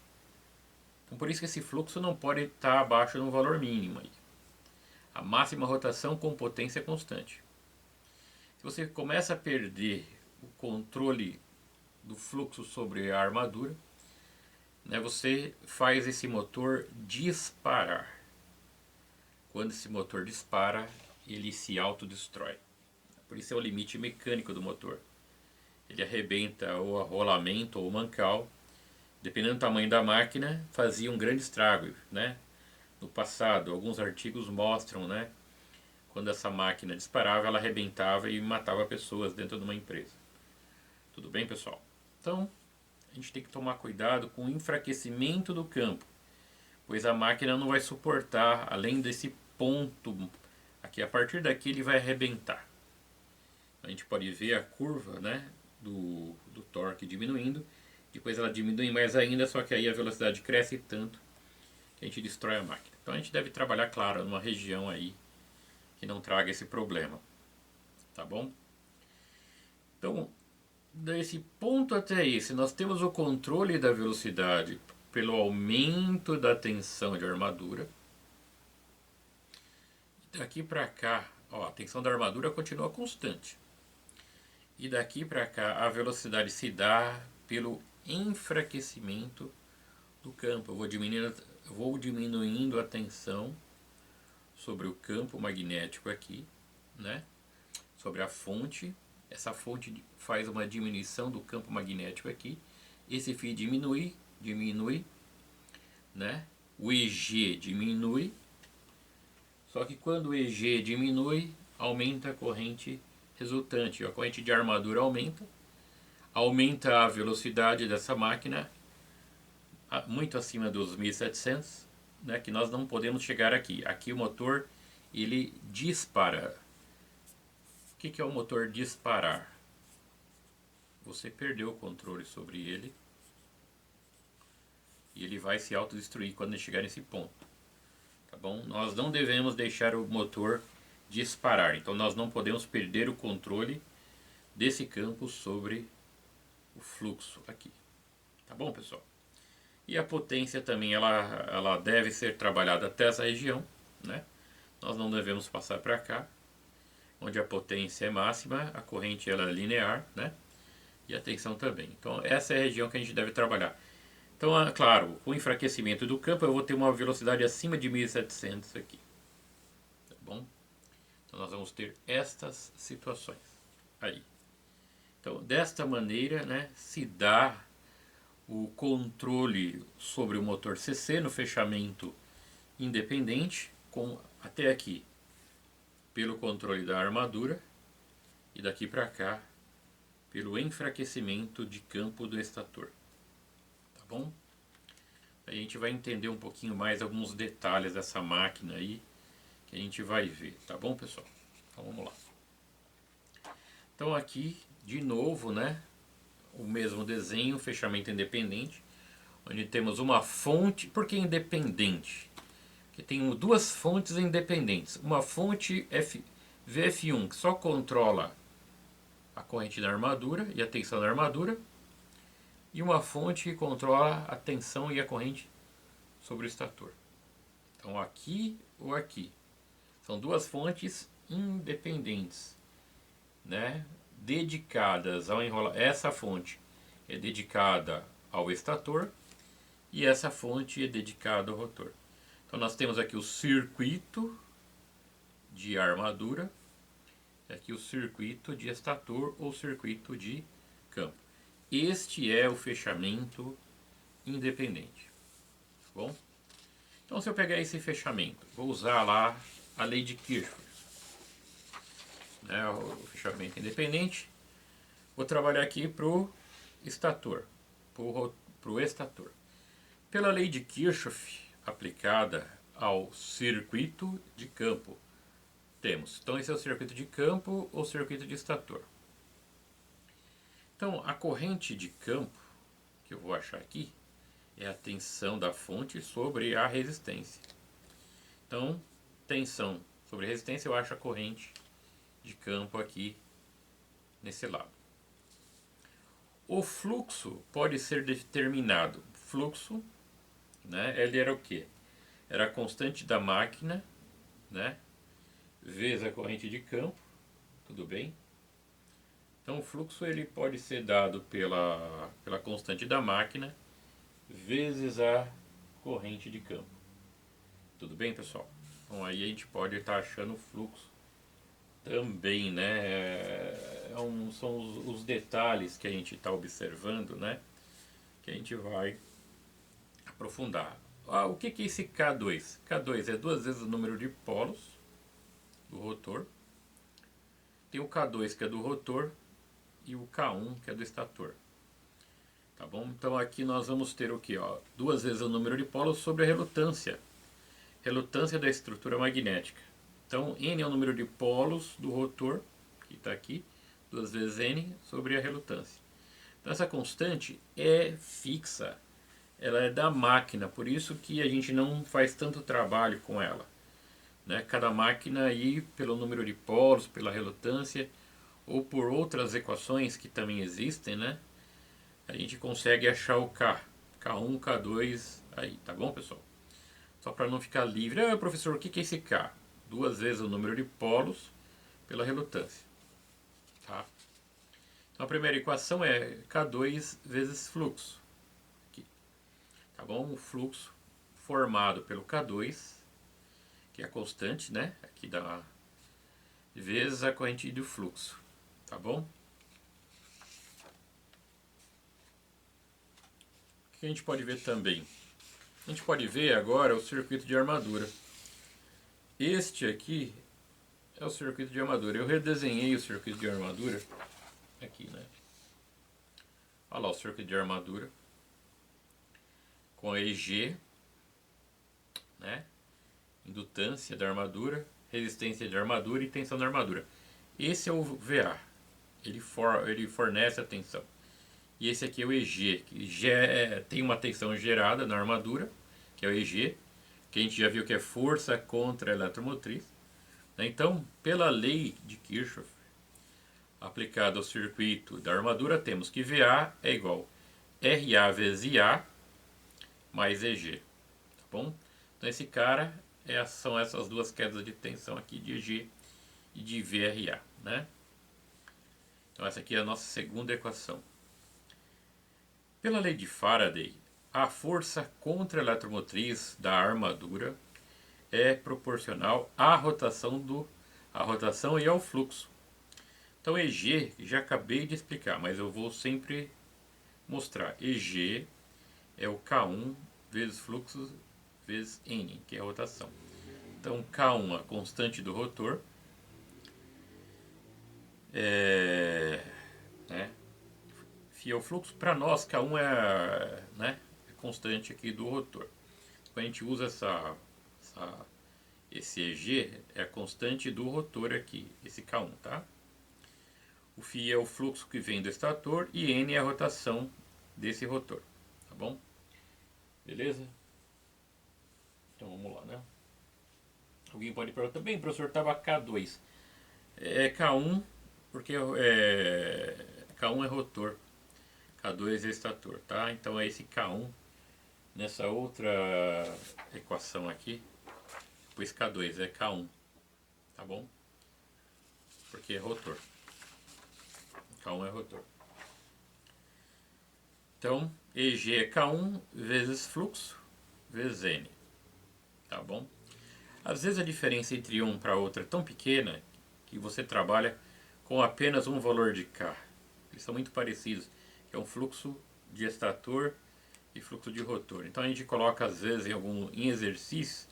[SPEAKER 1] Então por isso que esse fluxo não pode estar abaixo de um valor mínimo aí. A máxima rotação com potência constante. Se você começa a perder o controle do fluxo sobre a armadura, né, você faz esse motor disparar. Quando esse motor dispara, ele se autodestrói. Por isso é o limite mecânico do motor. Ele arrebenta ou a rolamento ou o mancal. Dependendo do tamanho da máquina, fazia um grande estrago, né? No passado, alguns artigos mostram, né? Quando essa máquina disparava, ela arrebentava e matava pessoas dentro de uma empresa. Tudo bem, pessoal? Então, a gente tem que tomar cuidado com o enfraquecimento do campo, pois a máquina não vai suportar, além desse ponto aqui, a partir daqui ele vai arrebentar. A gente pode ver a curva, né, do torque diminuindo, depois ela diminui mais ainda, só que aí a velocidade cresce tanto que a gente destrói a máquina. Então a gente deve trabalhar, claro, numa região aí que não traga esse problema, tá bom? Então, desse ponto até esse, nós temos o controle da velocidade pelo aumento da tensão de armadura. Daqui para cá, ó, a tensão da armadura continua constante. E daqui para cá a velocidade se dá pelo enfraquecimento do campo. Eu vou diminuindo a tensão sobre o campo magnético aqui, né? Sobre a fonte. Essa fonte faz uma diminuição do campo magnético aqui. Esse φ diminui, né? O EG diminui. Só que quando o EG diminui, aumenta a corrente resultante. A corrente de armadura aumenta a velocidade dessa máquina muito acima dos 1700, né, que nós não podemos chegar aqui. Aqui o motor ele dispara. O que é o motor disparar? Você perdeu o controle sobre ele e ele vai se autodestruir quando ele chegar nesse ponto. Tá bom? Nós não devemos deixar o motor disparar, então nós não podemos perder o controle desse campo sobre o fluxo aqui. Tá bom, pessoal? E a potência também ela deve ser trabalhada até essa região, né? Nós não devemos passar para cá, onde a potência é máxima, a corrente ela é linear, né? E a tensão também. Então essa é a região que a gente deve trabalhar. Então, claro, com o enfraquecimento do campo eu vou ter uma velocidade acima de 1700 aqui. Tá bom? Então nós vamos ter estas situações aí. Então, desta maneira, né, se dá o controle sobre o motor CC no fechamento independente, com até aqui pelo controle da armadura e daqui para cá pelo enfraquecimento de campo do estator. Tá bom? A gente vai entender um pouquinho mais alguns detalhes dessa máquina aí que a gente vai ver, tá bom, pessoal? Então vamos lá. Então aqui de novo, né, o mesmo desenho, fechamento independente, onde temos uma fonte. Por que independente? Porque tem duas fontes independentes. Uma fonte VF1 que só controla a corrente da armadura e a tensão da armadura, e uma fonte que controla a tensão e a corrente sobre o estator. Então aqui ou aqui são duas fontes independentes, né, dedicadas ao enrolar. Essa fonte é dedicada ao estator e essa fonte é dedicada ao rotor. Então nós temos aqui o circuito de armadura e aqui o circuito de estator ou circuito de campo. Este é o fechamento independente. Tá bom? Então se eu pegar esse fechamento, vou usar lá a lei de Kirchhoff, né, o fechamento independente. Vou trabalhar aqui para o estator, para o estator. Pela lei de Kirchhoff aplicada ao circuito de campo, temos. Então esse é o circuito de campo ou circuito de estator. Então a corrente de campo que eu vou achar aqui é a tensão da fonte sobre a resistência. Então tensão sobre resistência eu acho a corrente de campo aqui nesse lado. O fluxo pode ser determinado. Fluxo, né, ele era o que? Era a constante da máquina, né, vezes a corrente de campo, tudo bem? Então o fluxo ele pode ser dado pela constante da máquina vezes a corrente de campo. Tudo bem, pessoal? Então aí a gente pode estar achando o fluxo também, né? São os detalhes que a gente está observando, né? Que a gente vai aprofundar. O que é esse K2? K2 é duas vezes o número de polos do rotor. Tem o K2 que é do rotor e o K1 que é do estator. Tá bom? Então aqui nós vamos ter o que? Duas vezes o número de polos sobre a relutância. Relutância da estrutura magnética. Então N é o número de polos do rotor, que está aqui, duas vezes N sobre a relutância. Então essa constante é fixa, ela é da máquina, por isso que a gente não faz tanto trabalho com ela, né? Cada máquina aí, pelo número de polos, pela relutância, ou por outras equações que também existem, né? A gente consegue achar o K, K1, K2, aí, tá bom, pessoal? Só para não ficar livre. Ah, professor, o que é esse K? Duas vezes o número de polos pela relutância, tá? Então a primeira equação é K2 vezes fluxo, aqui, tá bom? O fluxo formado pelo K2, que é a constante, né? Aqui da vezes a corrente do fluxo, tá bom? O que a gente pode ver também? A gente pode ver agora o circuito de armadura. Este aqui é o circuito de armadura. Eu redesenhei o circuito de armadura aqui, né? Olha lá o circuito de armadura com a EG, né? Indutância da armadura, resistência de armadura e tensão da armadura. Esse é o VA, ele fornece a tensão. E esse aqui é o EG, que tem uma tensão gerada na armadura, que é o EG, que a gente já viu que é força contra a eletromotriz. Então, pela lei de Kirchhoff, aplicada ao circuito da armadura, temos que VA é igual RA vezes IA mais EG, tá bom? Então esse cara são essas duas quedas de tensão aqui de EG e de VRA, né? Então essa aqui é a nossa segunda equação. Pela lei de Faraday, a força contra a eletromotriz da armadura é proporcional à rotação e ao fluxo. Então EG, já acabei de explicar, mas eu vou sempre mostrar. EG é o K1 vezes fluxo vezes N, que é a rotação. Então K1 a constante do rotor, né? E o fluxo para nós K1 é, né, é constante aqui do rotor. Quando a gente usa esse EG, é a constante do rotor aqui, esse K1, tá? O φ é o fluxo que vem do estator e N é a rotação desse rotor, tá bom? Beleza? Então vamos lá, né? Alguém pode perguntar, bem, professor, estava K2. É K1, porque K1 é rotor, K2 é estator, tá? Então é esse K1 nessa outra equação aqui, pois K2 é K1, tá bom? Porque é rotor. K1 é rotor. Então, EG é K1 vezes fluxo vezes N, tá bom? Às vezes a diferença entre um para outro é tão pequena que você trabalha com apenas um valor de K. Eles são muito parecidos, que é um fluxo de estator e fluxo de rotor. Então a gente coloca às vezes em exercício,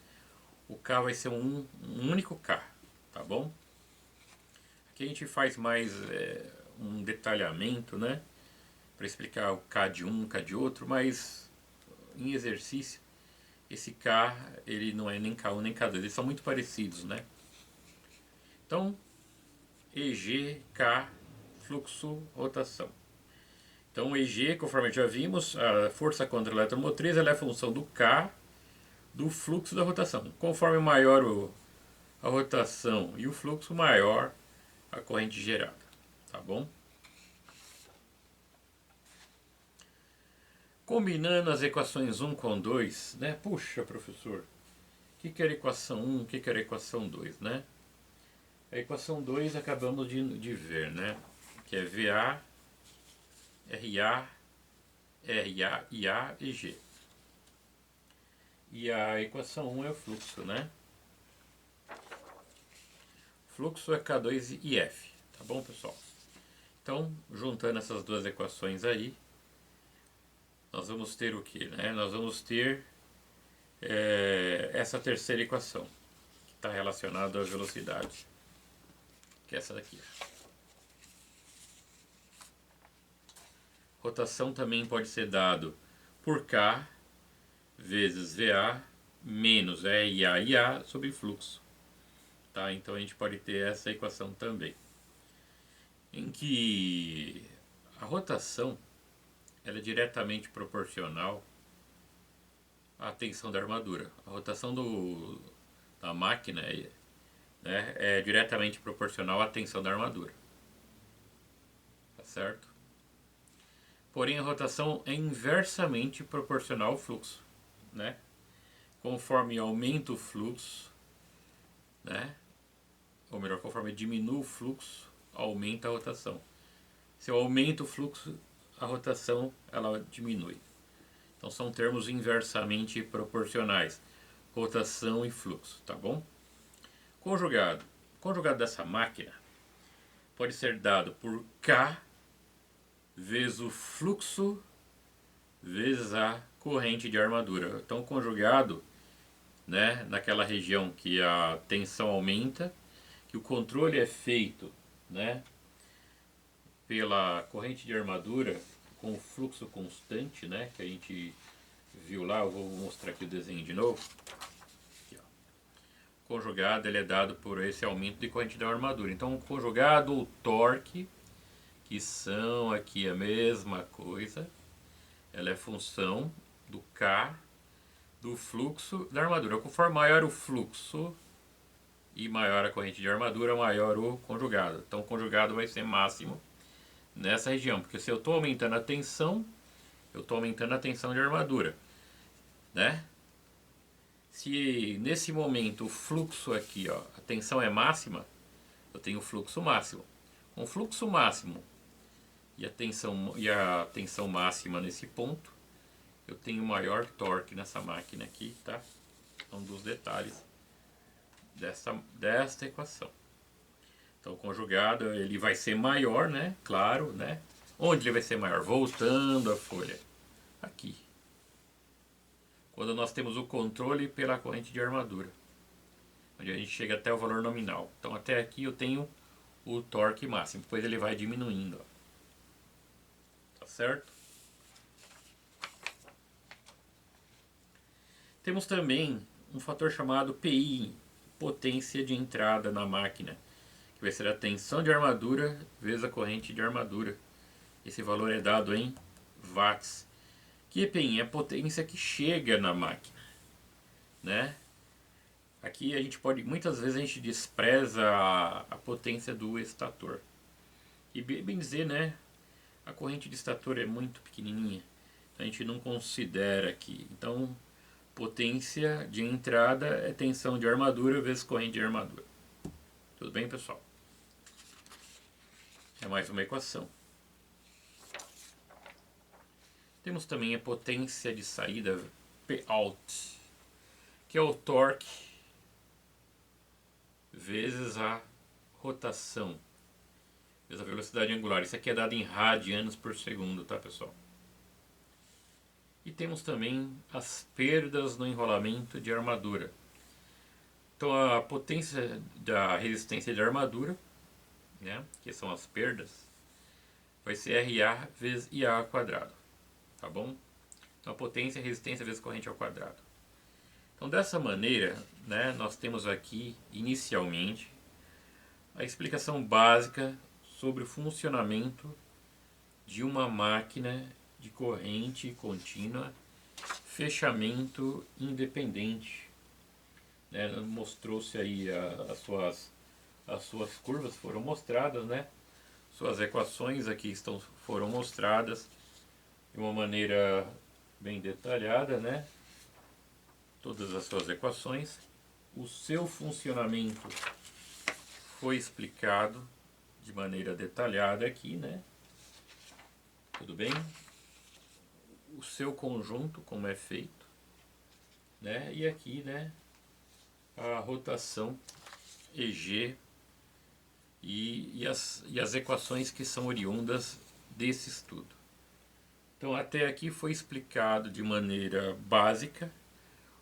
[SPEAKER 1] o K vai ser um único K, tá bom? Aqui a gente faz mais um detalhamento, né? Para explicar o K de um, K de outro, mas em exercício esse K ele não é nem K1 nem K2, eles são muito parecidos, né? Então EG, K, fluxo, rotação. Então o EG, conforme já vimos, a força contra a eletromotriz ela é função do K, do fluxo da rotação. Conforme maior a rotação e o fluxo, maior a corrente gerada, tá bom? Combinando as equações 1 com 2, né? Puxa, professor, o que era a equação 1, o que era a equação 2, né? A equação 2 acabamos de ver, né? Que é VA, RA, IA e G. E a equação 1 é o fluxo, né? Fluxo é K2 e F, tá bom, pessoal? Então, juntando essas duas equações aí, nós vamos ter o que, né? Nós vamos ter essa terceira equação, que está relacionada à velocidade, que é essa daqui. Rotação também pode ser dado por K vezes VA menos RA sobre fluxo. Tá? Então a gente pode ter essa equação também. em que a rotação ela é diretamente proporcional à tensão da armadura. A rotação da máquina é diretamente proporcional à tensão da armadura. Tá certo? Porém, a rotação é inversamente proporcional ao fluxo, né? Conforme aumenta o fluxo, né? Ou melhor, conforme diminui o fluxo, aumenta a rotação. Se eu aumento o fluxo, a rotação ela diminui. Então são termos inversamente proporcionais, rotação e fluxo, tá bom? Conjugado. Conjugado dessa máquina pode ser dado por K vezes o fluxo vezes a corrente de armadura. Então conjugado, né, naquela região que a tensão aumenta, que o controle é feito, né, pela corrente de armadura com o fluxo constante, né, que a gente viu lá. Eu vou mostrar aqui o desenho de novo. Aqui, ó. Conjugado ele é dado por esse aumento de corrente de armadura. Então conjugado ou torque, que são aqui a mesma coisa, ela é função do K do fluxo da armadura. Conforme maior o fluxo e maior a corrente de armadura, maior o conjugado. Então o conjugado vai ser máximo nessa região, porque se eu estou aumentando a tensão, eu estou aumentando a tensão de armadura, né? Se nesse momento o fluxo aqui, ó, a tensão é máxima, eu tenho o fluxo máximo. Com o fluxo máximo e a tensão máxima nesse ponto, eu tenho maior torque nessa máquina aqui, tá? É um dos detalhes desta equação. Então o conjugado ele vai ser maior, né? Claro, né? Onde ele vai ser maior? Voltando a folha. Aqui. Quando nós temos o controle pela corrente de armadura. Onde a gente chega até o valor nominal. Então até aqui eu tenho o torque máximo. Depois ele vai diminuindo. Ó. Tá certo? Temos também um fator chamado PI, potência de entrada na máquina, que vai ser a tensão de armadura vezes a corrente de armadura. Esse valor é dado em watts. Que PI é a potência que chega na máquina, né? Aqui a gente pode, muitas vezes a gente despreza a potência do estator. E bem dizer, né? A corrente de estator é muito pequenininha, a gente não considera aqui. Então, potência de entrada é tensão de armadura vezes corrente de armadura. Tudo bem, pessoal? É mais uma equação. Temos também a potência de saída Pout, que é o torque vezes a rotação, vezes a velocidade angular. Isso aqui é dado em radianos por segundo, tá, pessoal? E temos também as perdas no enrolamento de armadura. Então a potência da resistência de armadura, né, que são as perdas, vai ser RA vezes IA ao quadrado, tá bom? Então a potência é resistência vezes corrente ao quadrado. Então dessa maneira, né, nós temos aqui inicialmente a explicação básica sobre o funcionamento de uma máquina de corrente contínua, fechamento independente. Né? Mostrou-se aí as suas curvas foram mostradas, né? Suas equações aqui foram mostradas de uma maneira bem detalhada, né? Todas as suas equações. O seu funcionamento foi explicado de maneira detalhada aqui, né? Tudo bem? O seu conjunto, como é feito, né? E aqui, né? A rotação EG e as equações que são oriundas desse estudo. Então até aqui foi explicado de maneira básica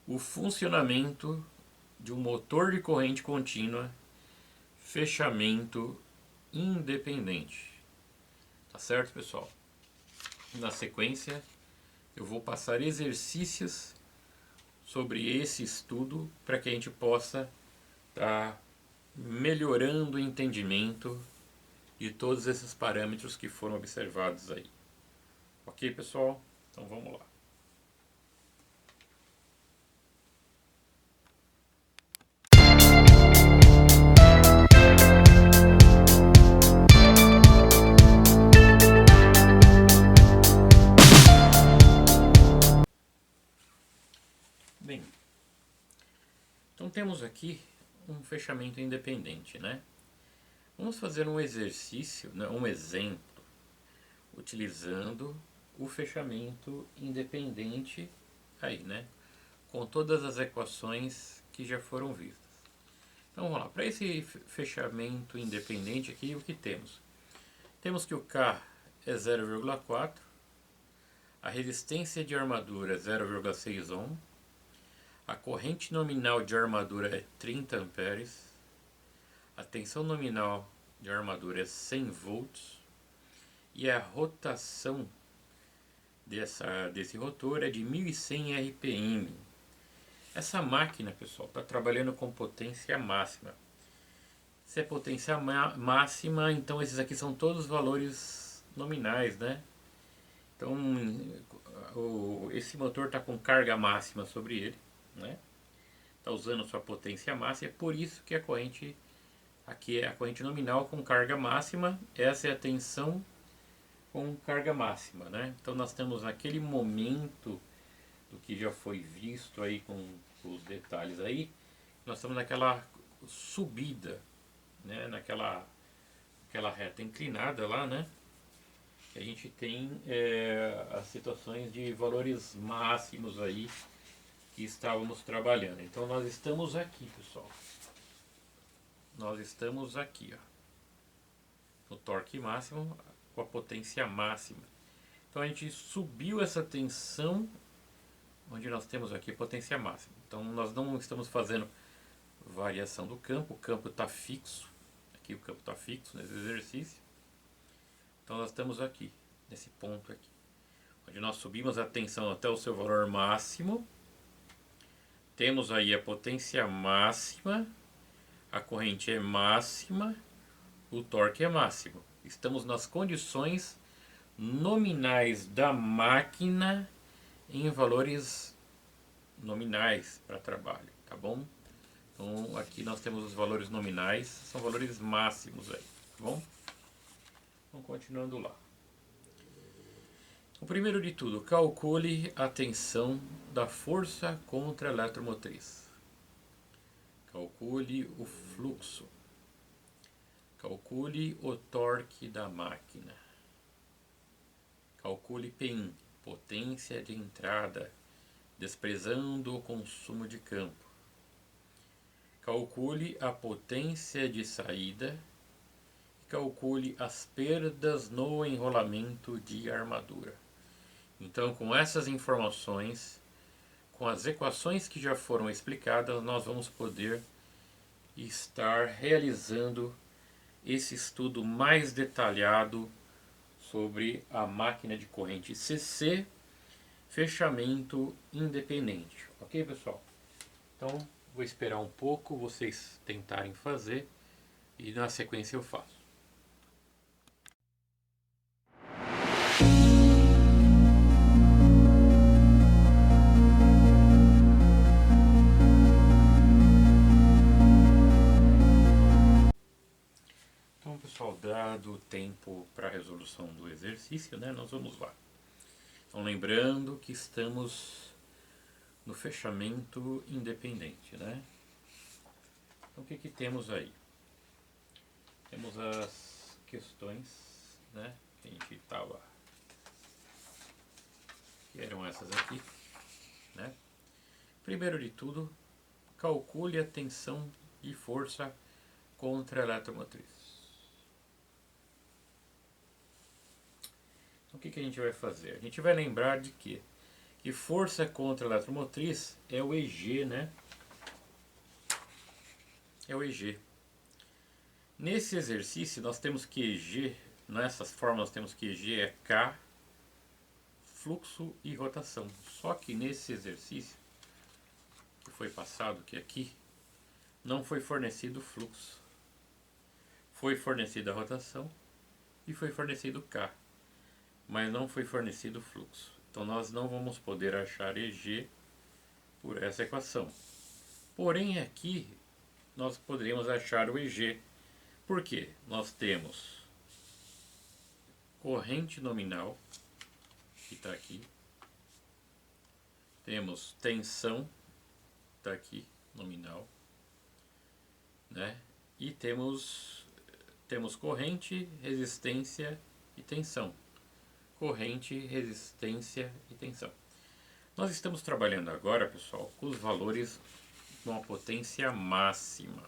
[SPEAKER 1] o funcionamento de um motor de corrente contínua, fechamento independente. Tá certo, pessoal? Na sequência eu vou passar exercícios sobre esse estudo para que a gente possa estar melhorando o entendimento de todos esses parâmetros que foram observados aí. Ok, pessoal? Então vamos lá. Bem, então temos aqui um fechamento independente, né? Vamos fazer um exercício, um exemplo, utilizando o fechamento independente aí, né? Com todas as equações que já foram vistas. Então vamos lá, para esse fechamento independente aqui, o que temos? Temos que o K é 0,4, a resistência de armadura é 0,6 ohm, a corrente nominal de armadura é 30 amperes, a tensão nominal de armadura é 100 volts e a rotação desse rotor é de 1100 RPM. Essa máquina, pessoal, está trabalhando com potência máxima. Se é potência máxima, então esses aqui são todos valores nominais, né? Então esse motor está com carga máxima sobre ele, né? Está usando sua potência máxima, é por isso que a corrente aqui é a corrente nominal com carga máxima. Essa é a tensão com carga máxima, né? Então nós temos naquele momento do que já foi visto aí com os detalhes aí, nós estamos naquela subida, né? Naquela reta inclinada lá, né? Que a gente tem as situações de valores máximos aí que estávamos trabalhando. Então nós estamos aqui, pessoal. Nós estamos aqui, ó, no torque máximo com a potência máxima. Então a gente subiu essa tensão onde nós temos aqui potência máxima. Então nós não estamos fazendo variação do campo, o campo está fixo. Aqui o campo está fixo nesse exercício. Então nós estamos aqui, nesse ponto aqui, onde nós subimos a tensão até o seu valor máximo. Temos aí a potência máxima, a corrente é máxima, o torque é máximo. Estamos nas condições nominais da máquina em valores nominais para trabalho, tá bom? Então aqui nós temos os valores nominais, são valores máximos aí, tá bom? Então continuando lá. O primeiro de tudo, calcule a tensão da força contra a eletromotriz. Calcule o fluxo. Calcule o torque da máquina. Calcule Pin, potência de entrada, desprezando o consumo de campo. Calcule a potência de saída e calcule as perdas no enrolamento de armadura. Então, com essas informações, com as equações que já foram explicadas, nós vamos poder estar realizando esse estudo mais detalhado sobre a máquina de corrente CC, fechamento independente. Ok, pessoal? Então, vou esperar um pouco vocês tentarem fazer e na sequência eu faço. Então, pessoal, dado o tempo para a resolução do exercício, né, nós vamos lá. Então, lembrando que estamos no fechamento independente, né? Então, o que temos aí? Temos as questões, né, que a gente estava, que eram essas aqui, né? Primeiro de tudo, calcule a tensão e força contra a eletromotriz. Então, o que a gente vai fazer? A gente vai lembrar de que força contra a eletromotriz é o EG, né? É o EG. Nesse exercício nós temos que EG, nessas formas nós temos que EG é K, fluxo e rotação. Só que nesse exercício que foi passado, que aqui, não foi fornecido o fluxo. Foi fornecida a rotação e foi fornecido K, mas não foi fornecido fluxo. Então nós não vamos poder achar EG por essa equação. Porém aqui nós poderíamos achar o EG. Por quê? Nós temos corrente nominal, que está aqui. Temos tensão, está aqui, nominal. Né? E temos corrente, resistência e tensão. Corrente, resistência e tensão. Nós estamos trabalhando agora, pessoal, com os valores de uma potência máxima.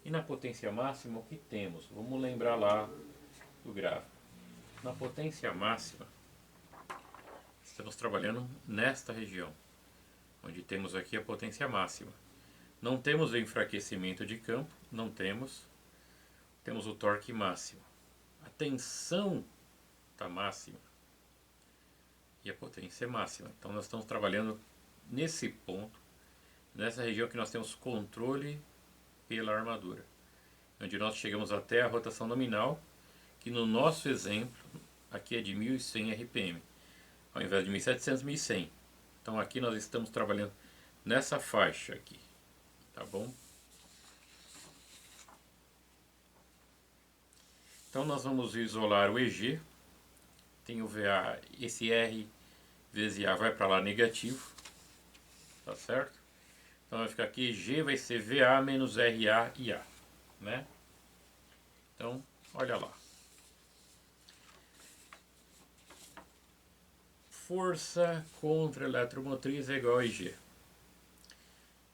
[SPEAKER 1] E na potência máxima o que temos? Vamos lembrar lá do gráfico. Na potência máxima, estamos trabalhando nesta região, onde temos aqui a potência máxima. Não temos o enfraquecimento de campo, não temos. Temos o torque máximo. A tensão está máxima e a potência é máxima. Então nós estamos trabalhando nesse ponto, nessa região que nós temos controle pela armadura, onde nós chegamos até a rotação nominal, que no nosso exemplo aqui é de 1100 RPM, ao invés de 1700, 1100. Então aqui nós estamos trabalhando nessa faixa aqui, tá bom? Então nós vamos isolar o EG, tem o VA, esse R vezes A vai para lá negativo, tá certo? Então vai ficar aqui, G vai ser VA menos RA e A, né? Então, olha lá. Força contra eletromotriz é igual a EG.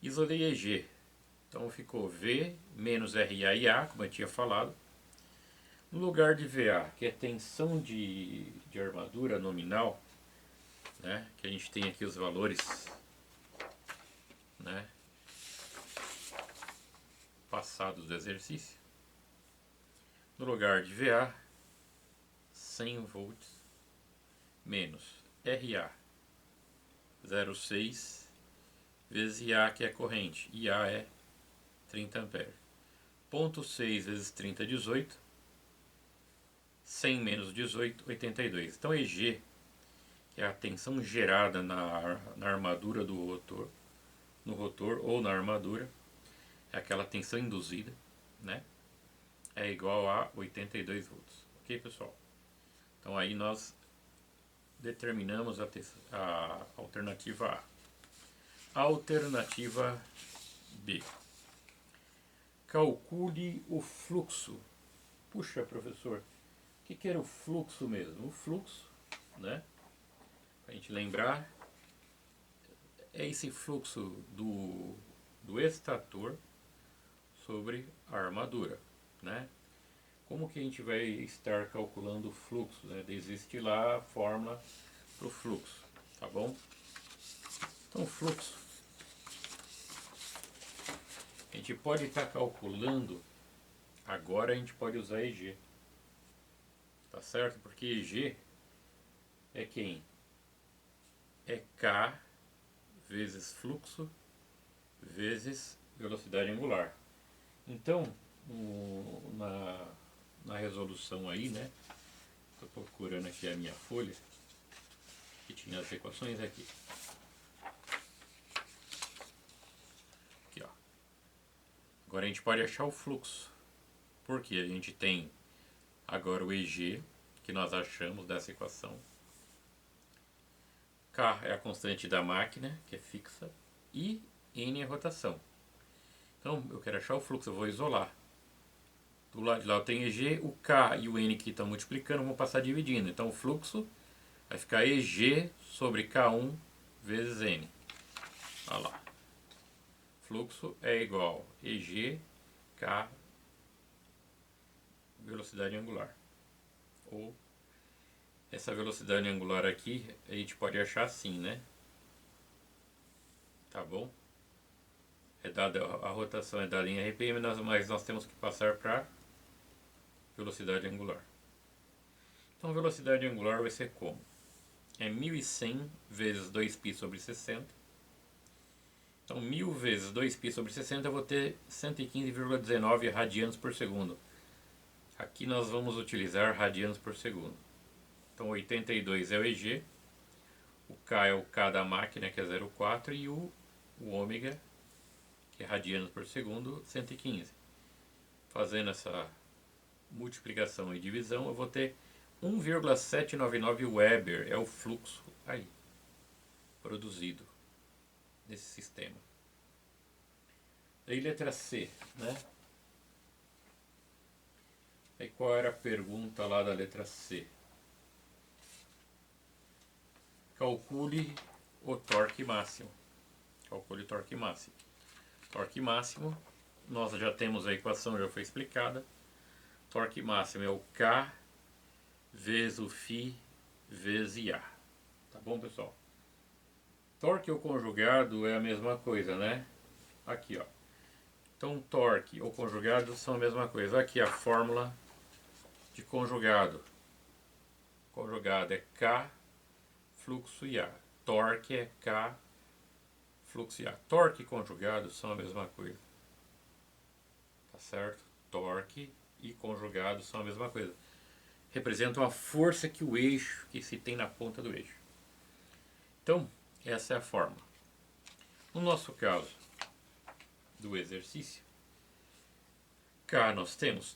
[SPEAKER 1] Isolei EG. Então ficou V menos RA e A, como eu tinha falado. No lugar de VA, que é tensão de armadura nominal, né? Que a gente tem aqui os valores, né, passados do exercício. No lugar de VA, 100 volts menos RA 0,6 vezes IA, que é corrente. IA é 30 amperes. 0,6 vezes 30, 18. 100 menos 18, 82. Então EG, que é a tensão gerada na armadura do rotor, no rotor ou na armadura, é aquela tensão induzida, né? É igual a 82 volts. Ok, pessoal? Então aí nós determinamos a alternativa A. Alternativa B. Calcule o fluxo. Puxa, professor, o que era o fluxo mesmo? O fluxo, né? Para a gente lembrar, é esse fluxo do estator sobre a armadura, né? Como que a gente vai estar calculando o fluxo, né? Existe lá a fórmula para o fluxo, tá bom? Então o fluxo, a gente pode estar calculando, agora a gente pode usar EG, tá certo? Porque EG é quem? É K vezes fluxo vezes velocidade angular. Então, na resolução aí, né? Estou procurando aqui a minha folha, que tinha as equações aqui. Aqui, ó. Agora a gente pode achar o fluxo, porque a gente tem agora o EG, que nós achamos dessa equação. K é a constante da máquina, que é fixa, e N é a rotação. Então eu quero achar o fluxo, eu vou isolar. Do lado de lá eu tenho EG, o K e o N que estão multiplicando vão passar dividindo. Então o fluxo vai ficar EG sobre K1 vezes N. Olha lá. Fluxo é igual EG, K, velocidade angular. Ou essa velocidade angular aqui a gente pode achar assim, né? Tá bom? É dada, a rotação é dada em RPM, mas nós temos que passar para velocidade angular. Então velocidade angular vai ser como? É 1100 vezes 2π sobre 60. Então 1000 vezes 2π sobre 60 eu vou ter 115,19 radianos por segundo. Aqui nós vamos utilizar radianos por segundo. Então 82 é o EG, o K é o K da máquina, que é 0,4, e o ômega, que é radianos por segundo, 115. Fazendo essa multiplicação e divisão, eu vou ter 1,799 Weber, é o fluxo aí produzido nesse sistema. Aí letra C, né? Aí qual era a pergunta lá da letra C? Calcule o torque máximo. Calcule o torque máximo. Torque máximo, nós já temos a equação, já foi explicada. Torque máximo é o K vezes o Φ vezes IA. Tá bom, pessoal? Torque ou conjugado é a mesma coisa, né? Aqui, ó. Então, torque ou conjugado são a mesma coisa. Aqui a fórmula de conjugado. Conjugado é K fluxo IA. Torque é K fluxo IA. Torque e conjugado são a mesma coisa. Tá certo? Torque e conjugado são a mesma coisa. Representam a força que o eixo, que se tem na ponta do eixo. Então, essa é a fórmula. No nosso caso do exercício, K nós temos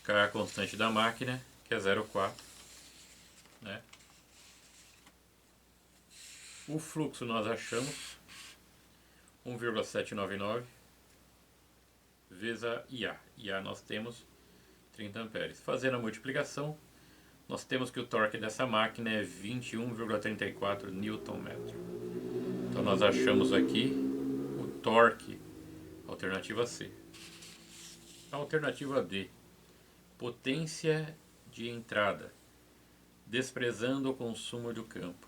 [SPEAKER 1] K é a constante da máquina, que é 0,4, né? O fluxo nós achamos 1,799 vezes a IA. IA nós temos 30 amperes. Fazendo a multiplicação, nós temos que o torque dessa máquina é 21,34 Nm. Então nós achamos aqui o torque, alternativa C. Alternativa D, potência de entrada, desprezando o consumo do campo.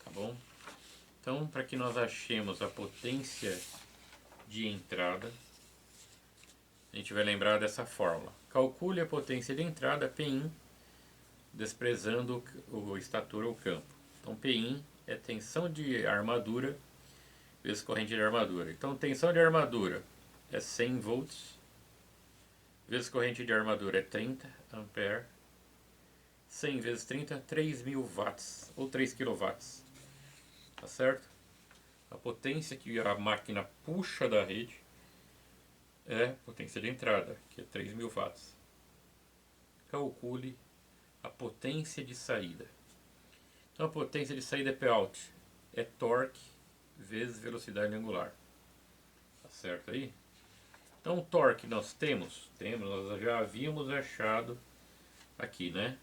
[SPEAKER 1] Tá bom? Então, para que nós achemos a potência de entrada, a gente vai lembrar dessa fórmula. Calcule a potência de entrada, Pin, desprezando o estator ou campo. Então, Pin é tensão de armadura vezes corrente de armadura. Então, tensão de armadura é 100 volts, vezes corrente de armadura é 30 ampere. 100 vezes 30, 3.000 watts, ou 3 kW. Tá certo? A potência que a máquina puxa da rede é a potência de entrada, que é 3.000 watts. Calcule a potência de saída. Então a potência de saída é Pout, é torque vezes velocidade angular. Tá certo aí? Então o torque nós temos, nós já havíamos achado aqui, né?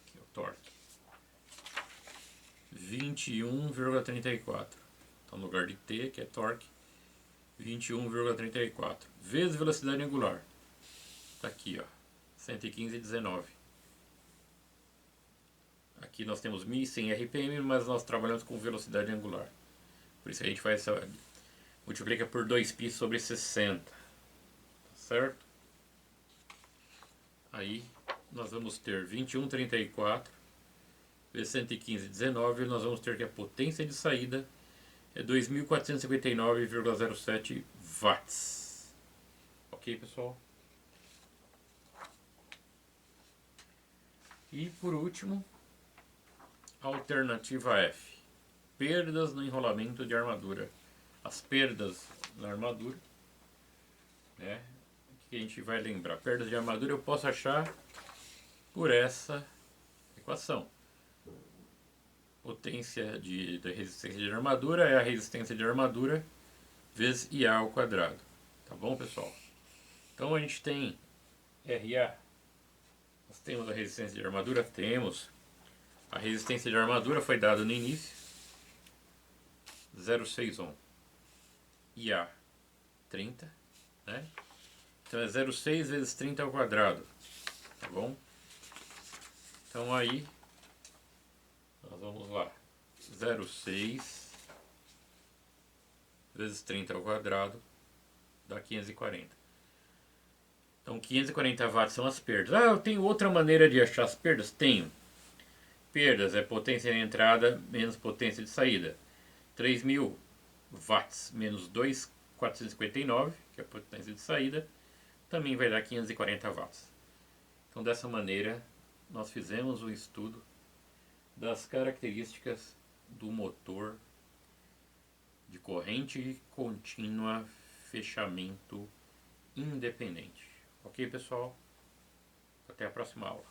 [SPEAKER 1] Aqui, o torque. 21,34. Então no lugar de T, que é torque, 21,34 vezes velocidade angular. Tá aqui, ó, 115,19. Aqui nós temos 1.100 RPM, mas nós trabalhamos com velocidade angular. Por isso a gente faz essa, multiplica por 2π sobre 60. Tá certo? Aí nós vamos ter 21,34 vezes 115,19. Nós vamos ter que a potência de saída é 2.459,07 watts. Ok, pessoal? E por último, alternativa F. Perdas no enrolamento de armadura. As perdas na armadura, né? O que a gente vai lembrar? Perdas de armadura eu posso achar por essa equação. Potência da resistência de armadura é a resistência de armadura vezes IA ao quadrado. Tá bom, pessoal? Então a gente tem RA. Nós temos a resistência de armadura? Temos. A resistência de armadura foi dada no início. 0,6 ohm. IA 30, né? Então é 0,6 vezes 30 ao quadrado. Tá bom? Então aí nós vamos lá. 0,6 vezes 30 ao quadrado dá 540. Então 540 watts são as perdas. Ah, eu tenho outra maneira de achar as perdas? Tenho. Perdas é potência de entrada menos potência de saída. 3.000 watts menos 2.459, que é a potência de saída, também vai dar 540 watts. Então, dessa maneira, nós fizemos um estudo das características do motor de corrente contínua fechamento independente. Ok, pessoal? Até a próxima aula.